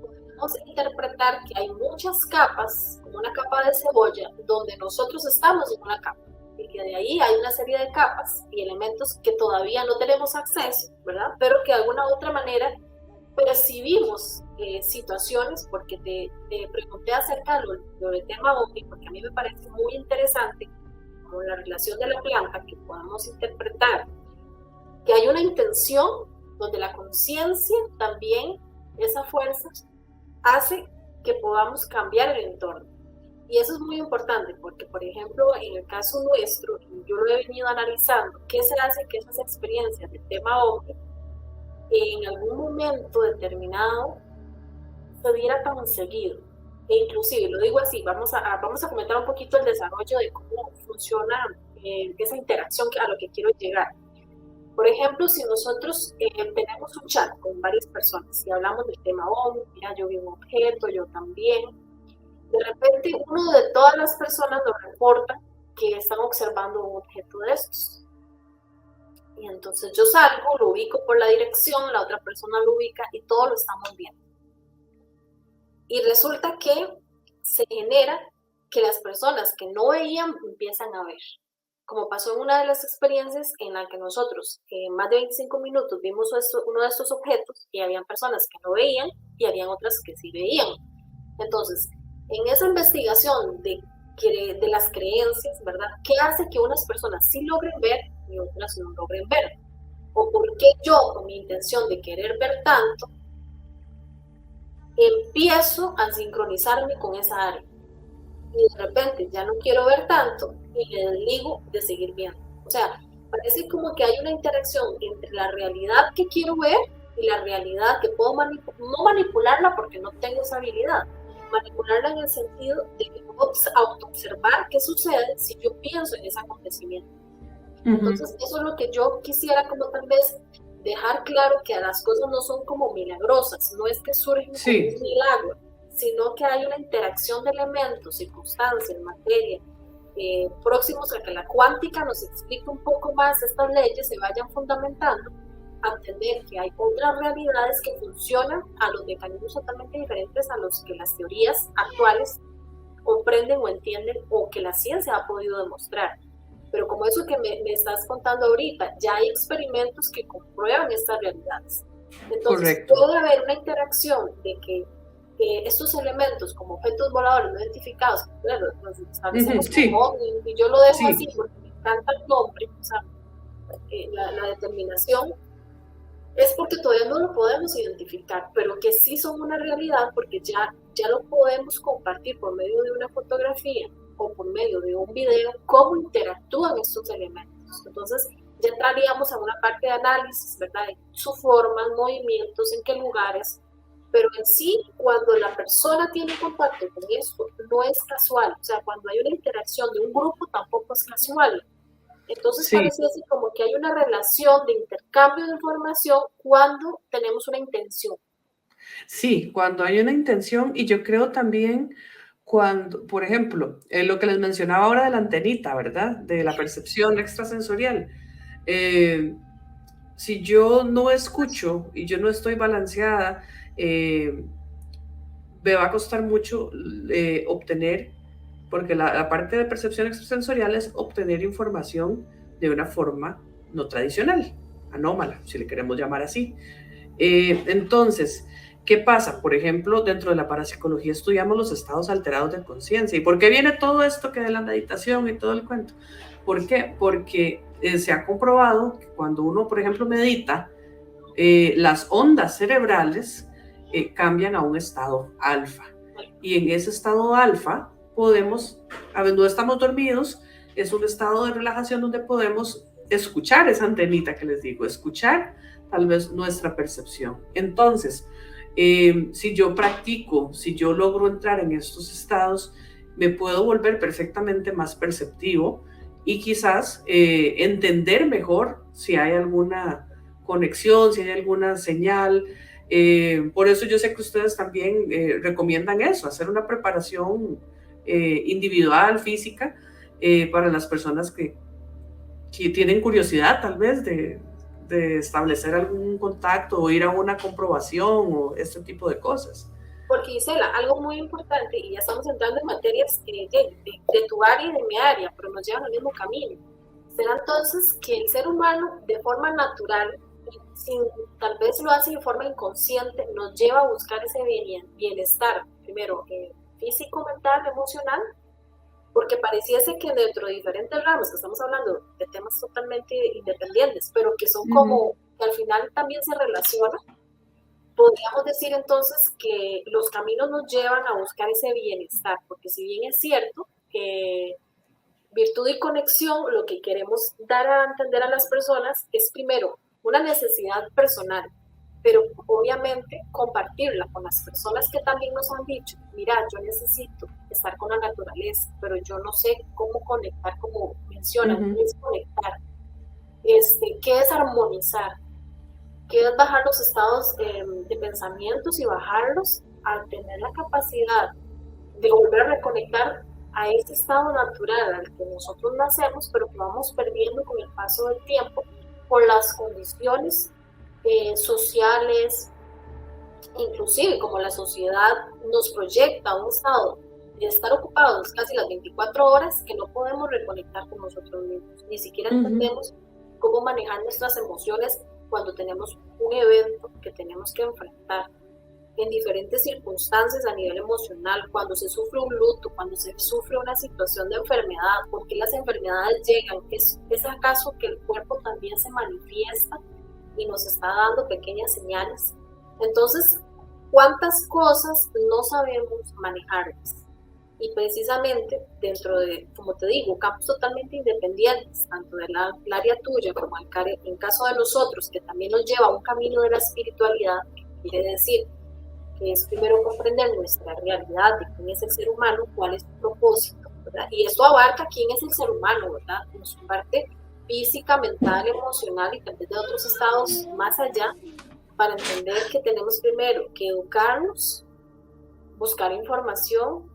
Podemos interpretar que hay muchas capas, como una capa de cebolla, donde nosotros estamos en una capa, y que de ahí hay una serie de capas y elementos que todavía no tenemos acceso, ¿verdad? Pero que de alguna u otra manera percibimos situaciones, porque te pregunté acerca del tema OVNI, porque a mí me parece muy interesante, como la relación de la planta, que podamos interpretar que hay una intención donde la conciencia también, esa fuerza, hace que podamos cambiar el entorno. Y eso es muy importante porque, por ejemplo, en el caso nuestro, yo lo he venido analizando, ¿qué se hace que esas experiencias del tema OVNI en algún momento determinado se diera tan seguido? E inclusive, lo digo así, vamos a comentar un poquito el desarrollo de cómo funciona esa interacción a lo que quiero llegar. Por ejemplo, si nosotros tenemos un chat con varias personas y hablamos del tema OVNI, mira, yo vi un objeto, yo también, de repente uno de todas las personas nos reporta que están observando un objeto de estos. Y entonces yo salgo, lo ubico por la dirección, la otra persona lo ubica y todos lo estamos viendo. Y resulta que se genera que las personas que no veían empiezan a ver. Como pasó en una de las experiencias en la que nosotros en más de 25 minutos vimos uno de estos objetos y habían personas que no veían y habían otras que sí veían. Entonces, en esa investigación de las creencias, ¿verdad? ¿Qué hace que unas personas sí logren ver y otras no logren ver? ¿O por qué yo, con mi intención de querer ver tanto, empiezo a sincronizarme con esa área? Y de repente ya no quiero ver tanto y le desligo de seguir viendo. O sea, parece como que hay una interacción entre la realidad que quiero ver y la realidad que puedo no manipularla porque no tengo esa habilidad, manipularla en el sentido de que puedo autoobservar qué sucede si yo pienso en ese acontecimiento. Entonces, eso es lo que yo quisiera como tal vez dejar claro, que las cosas no son como milagrosas, no es que surgen como un milagro, sino que hay una interacción de elementos, circunstancias, materia, próximos a que la cuántica nos explique un poco más estas leyes, se vayan fundamentando, a entender que hay otras realidades que funcionan a los mecanismos totalmente diferentes a los que las teorías actuales comprenden o entienden o que la ciencia ha podido demostrar. Pero como eso que me estás contando ahorita, ya hay experimentos que comprueban estas realidades. Entonces, puede haber una interacción de que estos elementos como objetos voladores no identificados, los establecemos como OVNI, y yo lo dejo así porque me encanta el nombre, o sea, la determinación es porque todavía no lo podemos identificar, pero que sí son una realidad porque ya lo podemos compartir por medio de una fotografía o por medio de un video, cómo interactúan estos elementos. Entonces, ya entraríamos a una parte de análisis, ¿verdad? De su forma, movimientos, en qué lugares, pero en sí, cuando la persona tiene contacto con esto, no es casual. O sea, cuando hay una interacción de un grupo, tampoco es casual. Entonces parece así como que hay una relación de intercambio de información cuando tenemos una intención. Sí, cuando hay una intención, y yo creo también cuando, por ejemplo, lo que les mencionaba ahora de la antenita, ¿verdad? De la percepción extrasensorial. Si yo no escucho y yo no estoy balanceada, me va a costar mucho obtener, porque la parte de percepción extrasensorial es obtener información de una forma no tradicional, anómala, si le queremos llamar así. Entonces, ¿qué pasa? Por ejemplo, dentro de la parapsicología estudiamos los estados alterados de conciencia. ¿Y por qué viene todo esto que de la meditación y todo el cuento? ¿Por qué? Porque se ha comprobado que cuando uno, por ejemplo, medita, las ondas cerebrales cambian a un estado alfa. Y en ese estado alfa podemos, a ver, no estamos dormidos, es un estado de relajación donde podemos escuchar esa antenita que les digo, escuchar tal vez nuestra percepción. Entonces, si yo practico, si yo logro entrar en estos estados, me puedo volver perfectamente más perceptivo y quizás entender mejor si hay alguna conexión, si hay alguna señal. Por eso yo sé que ustedes también recomiendan eso, hacer una preparación individual, física, para las personas que tienen curiosidad tal vez de de establecer algún contacto o ir a una comprobación o este tipo de cosas. Porque Gisela, algo muy importante, y ya estamos entrando en materias de tu área y de mi área, pero nos llevan al mismo camino. Será entonces que el ser humano, de forma natural, sin, tal vez lo hace de forma inconsciente, nos lleva a buscar ese bienestar, primero físico, mental, emocional, porque pareciese que dentro de diferentes ramos, que estamos hablando de temas totalmente independientes, pero que son como, que al final también se relacionan, podríamos decir entonces que los caminos nos llevan a buscar ese bienestar, porque si bien es cierto que virtud y conexión, lo que queremos dar a entender a las personas es primero una necesidad personal, pero obviamente compartirla con las personas que también nos han dicho, mira, yo necesito estar con la naturaleza, pero yo no sé cómo conectar, como mencionan, ¿qué es conectar? ¿Qué es armonizar? ¿Qué es bajar los estados de pensamientos y bajarlos al tener la capacidad de volver a reconectar a ese estado natural al que nosotros nacemos, pero que vamos perdiendo con el paso del tiempo por las condiciones sociales, inclusive como la sociedad nos proyecta un estado de estar ocupados casi las 24 horas que no podemos reconectar con nosotros mismos, ni siquiera entendemos cómo manejar nuestras emociones cuando tenemos un evento que tenemos que enfrentar en diferentes circunstancias a nivel emocional, cuando se sufre un luto, cuando se sufre una situación de enfermedad, porque las enfermedades llegan, ¿es acaso que el cuerpo también se manifiesta y nos está dando pequeñas señales? Entonces, ¿cuántas cosas no sabemos manejarlas? Y precisamente dentro de, como te digo, campos totalmente independientes, tanto del área tuya como en caso de nosotros, que también nos lleva a un camino de la espiritualidad, que quiere decir que es primero comprender nuestra realidad de quién es el ser humano, cuál es su propósito, ¿verdad? Y esto abarca quién es el ser humano, ¿verdad? En su parte física, mental, emocional y también de otros estados más allá, para entender que tenemos primero que educarnos, buscar información,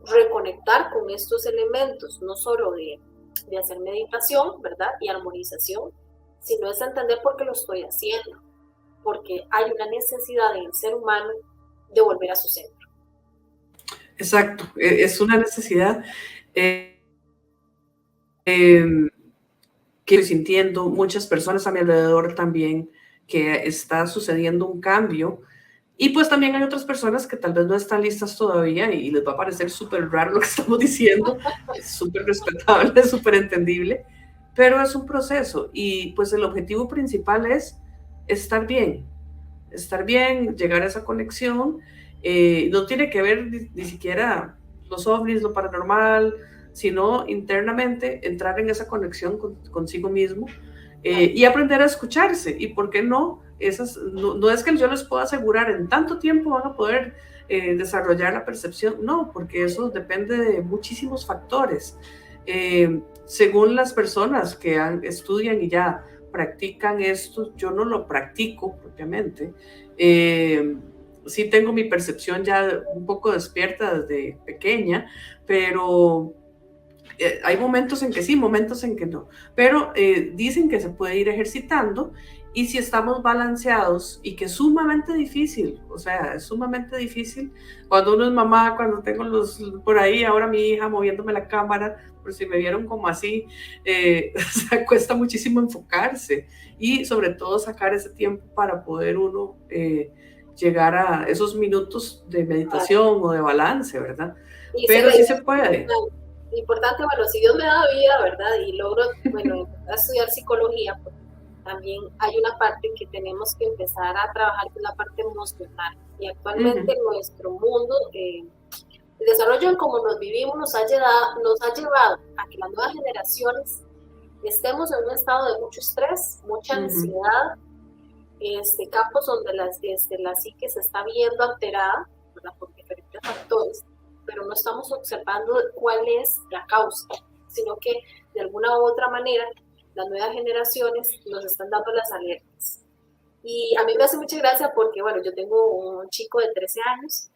reconectar con estos elementos, no solo de hacer meditación, ¿verdad? Y armonización, sino es entender por qué lo estoy haciendo, porque hay una necesidad en el ser humano de volver a su centro. Exacto, es una necesidad que estoy sintiendo, muchas personas a mi alrededor también, que está sucediendo un cambio. Y pues también hay otras personas que tal vez no están listas todavía y les va a parecer súper raro lo que estamos diciendo, es súper respetable, es súper entendible, pero es un proceso y pues el objetivo principal es estar bien, llegar a esa conexión. No tiene que ver ni siquiera los ovnis, lo paranormal, sino internamente entrar en esa conexión consigo mismo y aprender a escucharse. ¿Y por qué no? No es que yo les pueda asegurar en tanto tiempo van a poder desarrollar la percepción, no, porque eso depende de muchísimos factores. Según las personas que estudian y ya practican esto, yo no lo practico propiamente. Sí tengo mi percepción ya un poco despierta desde pequeña, pero hay momentos en que sí, momentos en que no, pero dicen que se puede ir ejercitando y si estamos balanceados y que es sumamente difícil, o sea, es sumamente difícil cuando uno es mamá, cuando tengo por ahí, ahora mi hija moviéndome la cámara, por si me vieron como así, o sea, cuesta muchísimo enfocarse y sobre todo sacar ese tiempo para poder uno llegar a esos minutos de meditación o de balance, ¿verdad? Y pero sí se puede. Importante, bueno, si Dios me da vida, ¿verdad? Y logro, bueno, estudiar psicología, porque también hay una parte que tenemos que empezar a trabajar, que es la parte emocional. Y actualmente nuestro mundo, el desarrollo en cómo nos vivimos nos ha llevado a que las nuevas generaciones estemos en un estado de mucho estrés, mucha ansiedad, campos donde la psique se está viendo alterada, ¿verdad? Por diferentes factores, pero no estamos observando cuál es la causa, sino que de alguna u otra manera las nuevas generaciones nos están dando las alertas. Y a mí me hace mucha gracia porque, bueno, yo tengo un chico de 13 años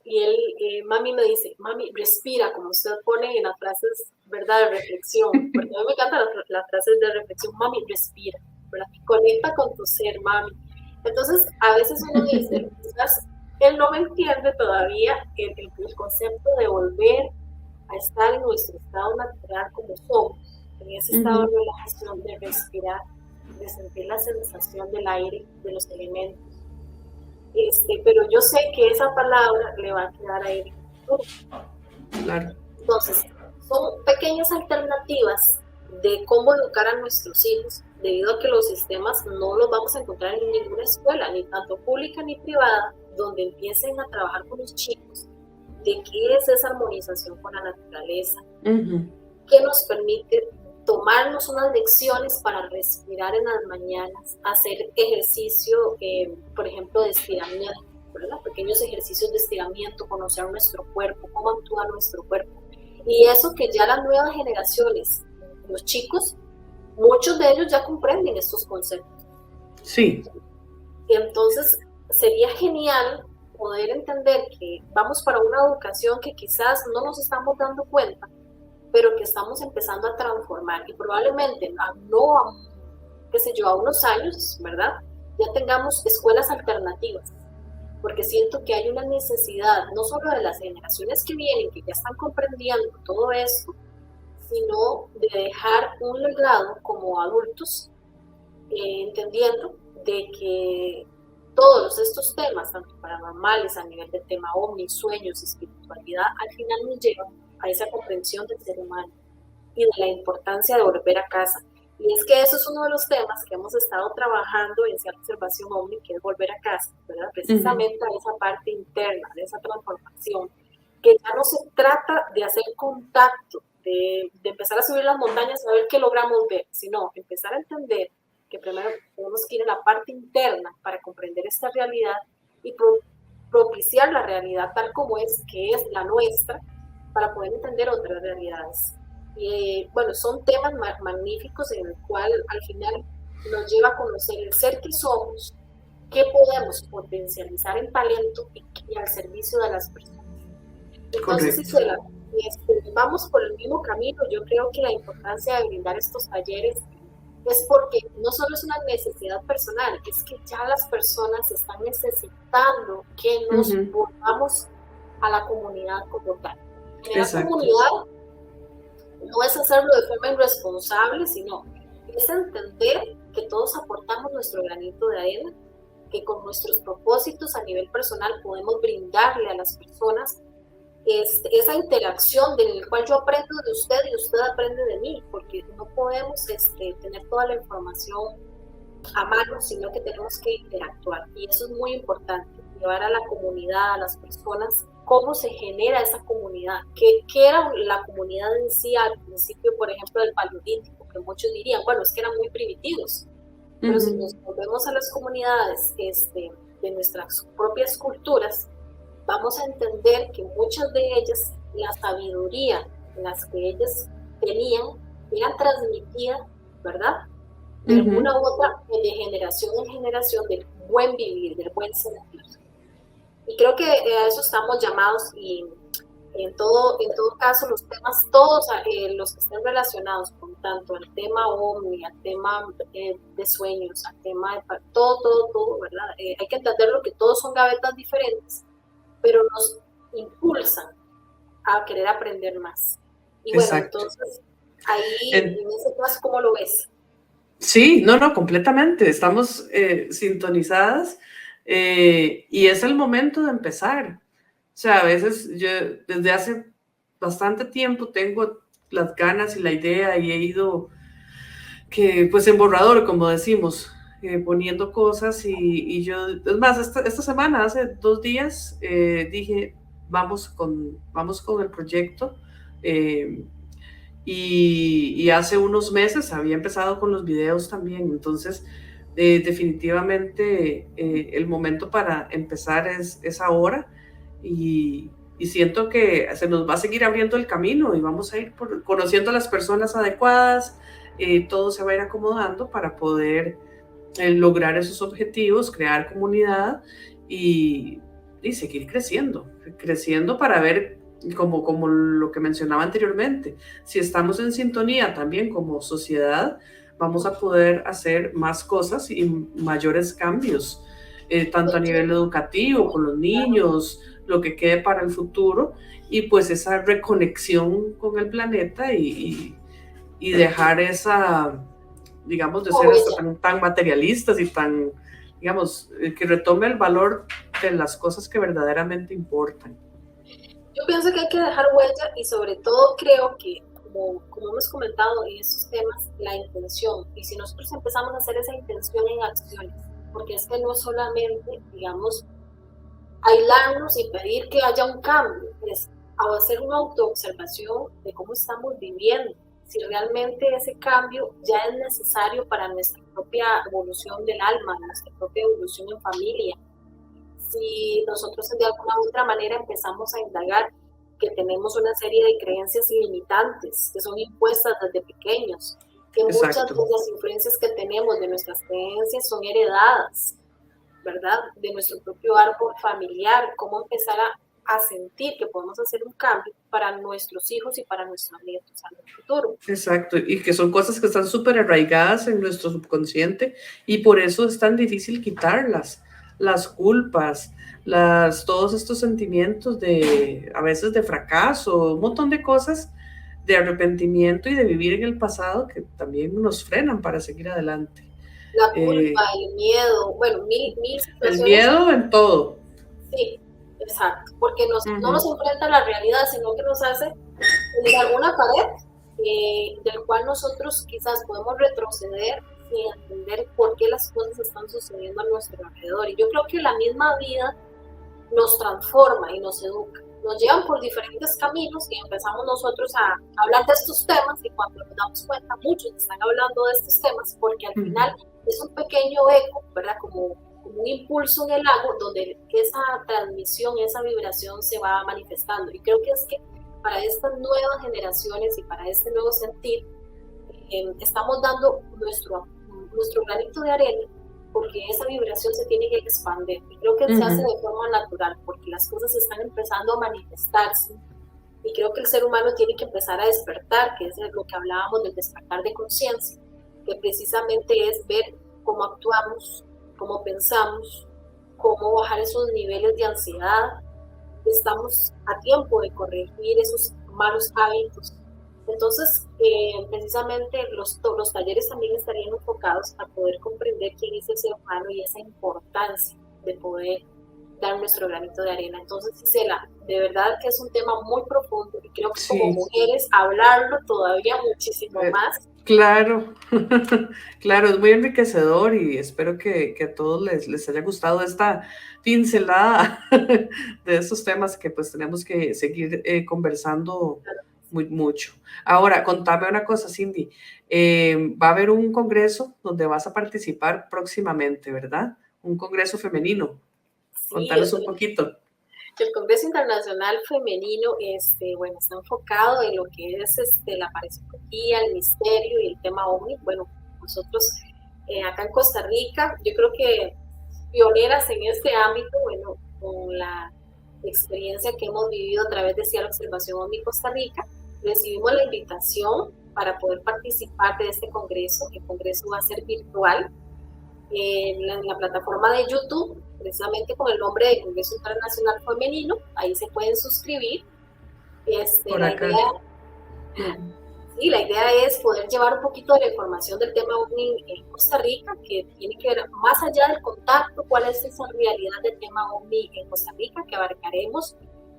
y él, mami me dice, mami, respira, como usted pone en las frases, ¿verdad?, de reflexión, porque a mí me encantan las frases de reflexión, mami, respira. ¿verdad? Conecta con tu ser, mami. Entonces, a veces uno dice, quizás él no me entiende todavía el concepto de volver a estar en nuestro estado natural como somos, en ese estado de relajación, de respirar, de sentir la sensación del aire, de los elementos. Pero yo sé que esa palabra le va a quedar a él en el futuro. Claro. Entonces, son pequeñas alternativas de cómo educar a nuestros hijos, debido a que los sistemas no los vamos a encontrar en ninguna escuela, ni tanto pública ni privada, donde empiecen a trabajar con los chicos de qué es esa armonización con la naturaleza, que nos permite tomarnos unas lecciones para respirar en las mañanas, hacer ejercicio, por ejemplo, de estiramiento, ¿verdad? Pequeños ejercicios de estiramiento, conocer nuestro cuerpo, cómo actúa nuestro cuerpo. Y eso que ya las nuevas generaciones, los chicos, muchos de ellos ya comprenden estos conceptos. Sí. Entonces, sería genial poder entender que vamos para una educación que quizás no nos estamos dando cuenta, pero que estamos empezando a transformar, y probablemente qué sé yo, a unos años, ¿verdad? Ya tengamos escuelas alternativas, porque siento que hay una necesidad, no solo de las generaciones que vienen, que ya están comprendiendo todo esto, sino de dejar un legado como adultos, entendiendo de que todos estos temas, tanto paranormales, a nivel de tema ovni, sueños, espiritualidad, al final nos llevan a esa comprensión del ser humano y de la importancia de volver a casa. Y es que eso es uno de los temas que hemos estado trabajando en Cierta Observación OVNI, que es volver a casa, ¿verdad? Precisamente a esa parte interna, de esa transformación, que ya no se trata de hacer contacto, de empezar a subir las montañas a ver qué logramos ver, sino empezar a entender que primero tenemos que ir a la parte interna para comprender esta realidad y propiciar la realidad tal como es, que es la nuestra, para poder entender otras realidades. Y bueno, son temas magníficos en el cual al final nos lleva a conocer el ser que somos, qué podemos potencializar en talento y al servicio de las personas. Entonces, Isela, vamos por el mismo camino. Yo creo que la importancia de brindar estos talleres es porque no solo es una necesidad personal, es que ya las personas están necesitando que nos volvamos a la comunidad como tal. En la comunidad no es hacerlo de forma irresponsable, sino es entender que todos aportamos nuestro granito de arena, que con nuestros propósitos a nivel personal podemos brindarle a las personas esa interacción del cual yo aprendo de usted y usted aprende de mí, porque no podemos tener toda la información a mano, sino que tenemos que interactuar, y eso es muy importante, llevar a la comunidad, a las personas, cómo se genera esa comunidad, qué era la comunidad en sí al principio, por ejemplo, del Paleolítico, que muchos dirían, bueno, es que eran muy primitivos, pero si nos volvemos a las comunidades de nuestras propias culturas, vamos a entender que muchas de ellas, la sabiduría, las que ellas tenían, era transmitida, ¿verdad? De alguna u otra, de generación en generación, del buen vivir, del buen sentir. Y creo que a eso estamos llamados, y en todo caso, los temas, todos los que estén relacionados con tanto el tema OVNI, al tema de sueños, al tema de todo, ¿verdad? Hay que entenderlo que todos son gavetas diferentes, pero nos impulsan a querer aprender más. Y bueno, entonces, ahí, en ese caso, ¿cómo lo ves? Sí, no, completamente. Estamos sintonizadas y es el momento de empezar. O sea, a veces yo desde hace bastante tiempo tengo las ganas y la idea, y he ido pues en borrador, como decimos, poniendo cosas, y yo, es más, esta semana, hace 2 días, dije, vamos con el proyecto, y hace unos meses había empezado con los videos también. Entonces, definitivamente el momento para empezar es ahora, y siento que se nos va a seguir abriendo el camino, y vamos a ir conociendo a las personas adecuadas. Todo se va a ir acomodando para poder lograr esos objetivos, crear comunidad y seguir creciendo para ver, como lo que mencionaba anteriormente, si estamos en sintonía también como sociedad, vamos a poder hacer más cosas y mayores cambios, tanto a nivel educativo, con los niños, lo que quede para el futuro, y pues esa reconexión con el planeta y dejar esa, digamos, de ser hasta tan materialistas y tan, digamos, que retome el valor de las cosas que verdaderamente importan. Yo pienso que hay que dejar huella y sobre todo creo que, como hemos comentado en estos temas, la intención. Y si nosotros empezamos a hacer esa intención en acciones, porque es que no solamente, digamos, aislarnos y pedir que haya un cambio, es hacer una autoobservación de cómo estamos viviendo, si realmente ese cambio ya es necesario para nuestra propia evolución del alma, nuestra propia evolución en familia. Si nosotros de alguna u otra manera empezamos a indagar que tenemos una serie de creencias limitantes que son impuestas desde pequeños, que muchas de las influencias que tenemos de nuestras creencias son heredadas, ¿verdad? De nuestro propio árbol familiar, cómo empezar a sentir que podemos hacer un cambio para nuestros hijos y para nuestros nietos en el futuro. Exacto, y que son cosas que están súper arraigadas en nuestro subconsciente y por eso es tan difícil quitarlas, las culpas, todos estos sentimientos a veces de fracaso, un montón de cosas de arrepentimiento y de vivir en el pasado que también nos frenan para seguir adelante. La culpa, el miedo, bueno, mil situaciones. El miedo en todo. Sí, exacto, porque no nos enfrenta a la realidad, sino que nos hace mirar una pared del cual nosotros quizás podemos retroceder y entender por qué las cosas están sucediendo a nuestro alrededor. Y yo creo que la misma vida nos transforma y nos educa. Nos llevan por diferentes caminos y empezamos nosotros a hablar de estos temas y cuando nos damos cuenta muchos están hablando de estos temas porque al final es un pequeño eco, ¿verdad? Como un impulso en el lago donde esa transmisión, esa vibración se va manifestando. Y creo que es que para estas nuevas generaciones y para este nuevo sentir estamos dando nuestro granito de arena porque esa vibración se tiene que expandir. Y creo que se hace de forma natural, porque las cosas están empezando a manifestarse. Y creo que el ser humano tiene que empezar a despertar, que es lo que hablábamos del despertar de conciencia, que precisamente es ver cómo actuamos, cómo pensamos, cómo bajar esos niveles de ansiedad. Estamos a tiempo de corregir esos malos hábitos. Entonces, precisamente los talleres también estarían enfocados a poder comprender quién es el ser humano y esa importancia de poder dar nuestro granito de arena. Entonces, Gisela, de verdad que es un tema muy profundo y creo que como mujeres hablarlo todavía muchísimo más. Claro, claro, es muy enriquecedor y espero que a todos les haya gustado esta pincelada de estos temas que pues tenemos que seguir conversando mucho. Ahora, contame una cosa, Cindy. Va a haber un congreso donde vas a participar próximamente, ¿verdad? Un congreso femenino. Sí, contanos un poquito. El Congreso Internacional Femenino bueno, está enfocado en lo que es la parapsicología, el misterio y el tema OVNI. Bueno, nosotros acá en Costa Rica, yo creo que pioneras en este ámbito, bueno, con la experiencia que hemos vivido a través de Cielo Observación OVNI Costa Rica, recibimos la invitación para poder participar de este congreso. El congreso va a ser virtual en la plataforma de YouTube, precisamente con el nombre de Congreso Internacional Femenino. Ahí se pueden suscribir. La idea es poder llevar un poquito de la información del tema OVNI en Costa Rica, que tiene que ver más allá del contacto, cuál es esa realidad del tema OVNI en Costa Rica, que abarcaremos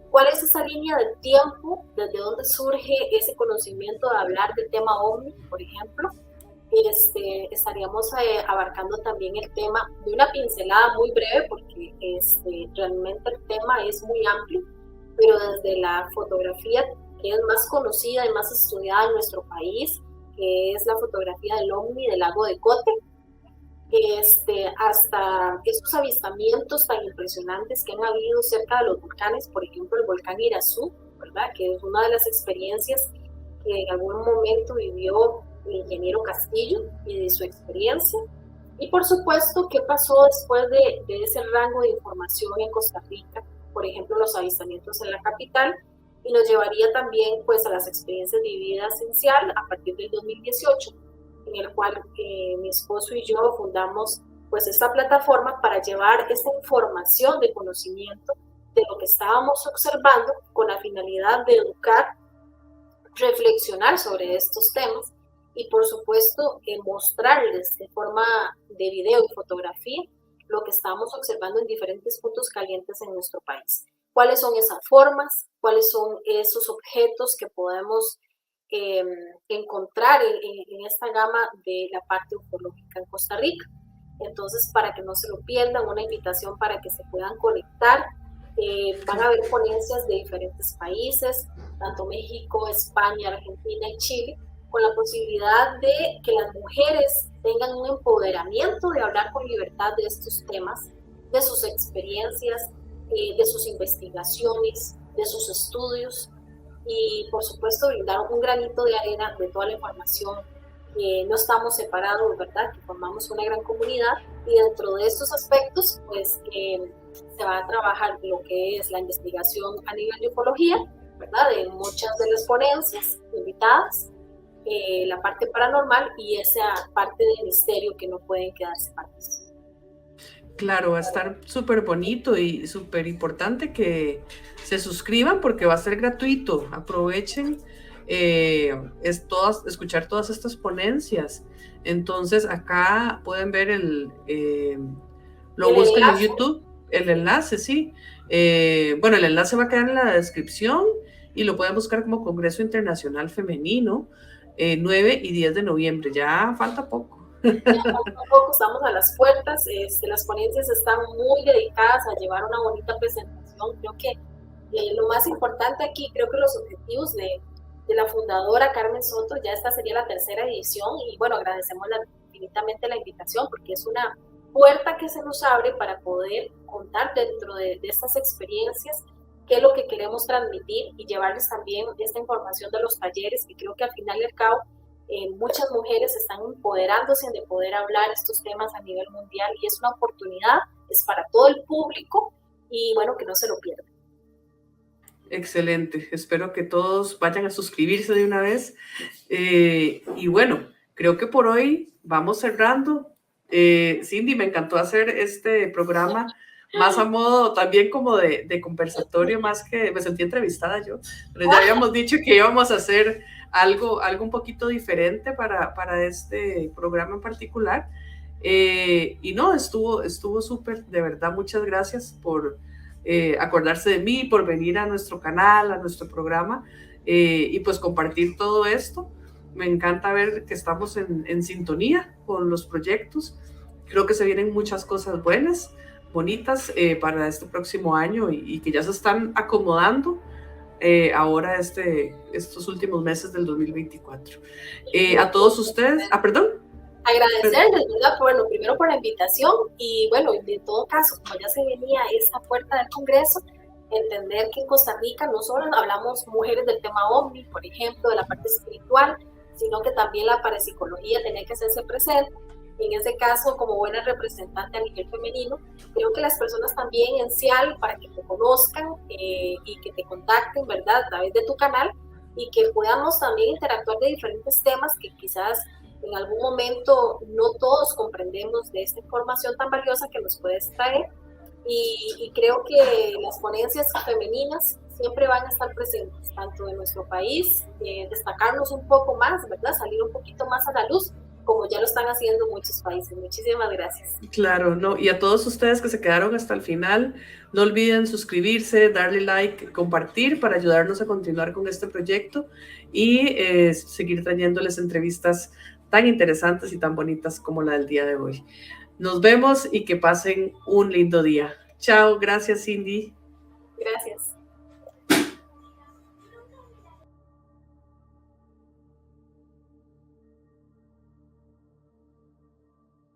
cuál es esa línea del tiempo, desde dónde surge ese conocimiento de hablar del tema OVNI, por ejemplo. Estaríamos abarcando también el tema de una pincelada muy breve, porque realmente el tema es muy amplio, pero desde la fotografía que es más conocida y más estudiada en nuestro país, que es la fotografía del OVNI del lago de Cote, hasta esos avistamientos tan impresionantes que han habido cerca de los volcanes, por ejemplo el volcán Irazú, ¿verdad? Que es una de las experiencias que en algún momento vivió el ingeniero Castillo y de su experiencia. Y por supuesto, ¿qué pasó después de ese rango de información en Costa Rica? Por ejemplo, los avistamientos en la capital, y nos llevaría también pues a las experiencias vividas en Cial a partir del 2018. en el cual mi esposo y yo fundamos pues esta plataforma para llevar esta información de conocimiento de lo que estábamos observando con la finalidad de educar, reflexionar sobre estos temas y por supuesto mostrarles de forma de video y fotografía lo que estamos observando en diferentes puntos calientes en nuestro país. ¿Cuáles son esas formas? ¿Cuáles son esos objetos que podemos encontrar en esta gama de la parte ufológica en Costa Rica? Entonces, para que no se lo pierdan, una invitación para que se puedan conectar. Van a haber ponencias de diferentes países, tanto México, España, Argentina y Chile, con la posibilidad de que las mujeres tengan un empoderamiento de hablar con libertad de estos temas, de sus experiencias, de sus investigaciones, de sus estudios y por supuesto brindar un granito de arena de toda la información. No estamos separados, ¿verdad? Que formamos una gran comunidad y dentro de estos aspectos pues se va a trabajar lo que es la investigación a nivel de ufología, ¿verdad? De muchas de las ponencias invitadas, la parte paranormal y esa parte de misterio que no pueden quedarse parados. Claro, va a estar súper bonito y súper importante que se suscriban porque va a ser gratuito. Aprovechen escuchar todas estas ponencias. Entonces acá pueden ver lo buscan en YouTube, el enlace, sí. Bueno, el enlace va a quedar en la descripción y lo pueden buscar como Congreso Internacional Femenino, 9 y 10 de noviembre. Ya falta poco. Tampoco estamos a las puertas, las ponencias están muy dedicadas a llevar una bonita presentación. Creo que lo más importante aquí, creo que los objetivos de la fundadora Carmen Soto, ya esta sería la tercera edición y bueno, agradecemos infinitamente la invitación porque es una puerta que se nos abre para poder contar dentro de estas experiencias qué es lo que queremos transmitir y llevarles también esta información de los talleres que creo que al final y al cabo muchas mujeres están empoderándose de poder hablar estos temas a nivel mundial y es una oportunidad, es para todo el público y bueno, que no se lo pierdan. Excelente, espero que todos vayan a suscribirse de una vez y bueno, creo que por hoy vamos cerrando. Cindy, me encantó hacer este programa más a modo también como de conversatorio, más que me sentí entrevistada yo, pero ya habíamos dicho que íbamos a hacer algo un poquito diferente para este programa en particular. Y no, estuvo súper, de verdad, muchas gracias por acordarse de mí, por venir a nuestro canal, a nuestro programa y pues compartir todo esto. Me encanta ver que estamos en sintonía con los proyectos. Creo que se vienen muchas cosas buenas, bonitas para este próximo año y que ya se están acomodando ahora estos últimos meses del 2024. A todos ustedes, perdón. Agradecerles, ¿verdad? Bueno, primero por la invitación y bueno, de todo caso, como ya se venía esta puerta del Congreso, entender que en Costa Rica no solo hablamos mujeres del tema OVNI, por ejemplo, de la parte espiritual, sino que también la parapsicología tenía que hacerse presente. En ese caso, como buena representante a nivel femenino, creo que las personas también en CIAL, para que te conozcan y que te contacten, ¿verdad? A través de tu canal y que podamos también interactuar de diferentes temas que quizás en algún momento no todos comprendemos de esta información tan valiosa que nos puedes traer y creo que las ponencias femeninas siempre van a estar presentes, tanto en nuestro país, destacarnos un poco más, ¿verdad? Salir un poquito más a la luz, como ya lo están haciendo muchos países. Muchísimas gracias. Claro, no, y a todos ustedes que se quedaron hasta el final, no olviden suscribirse, darle like, compartir para ayudarnos a continuar con este proyecto y seguir trayéndoles entrevistas tan interesantes y tan bonitas como la del día de hoy. Nos vemos y que pasen un lindo día. Chao, gracias Cindy. Gracias.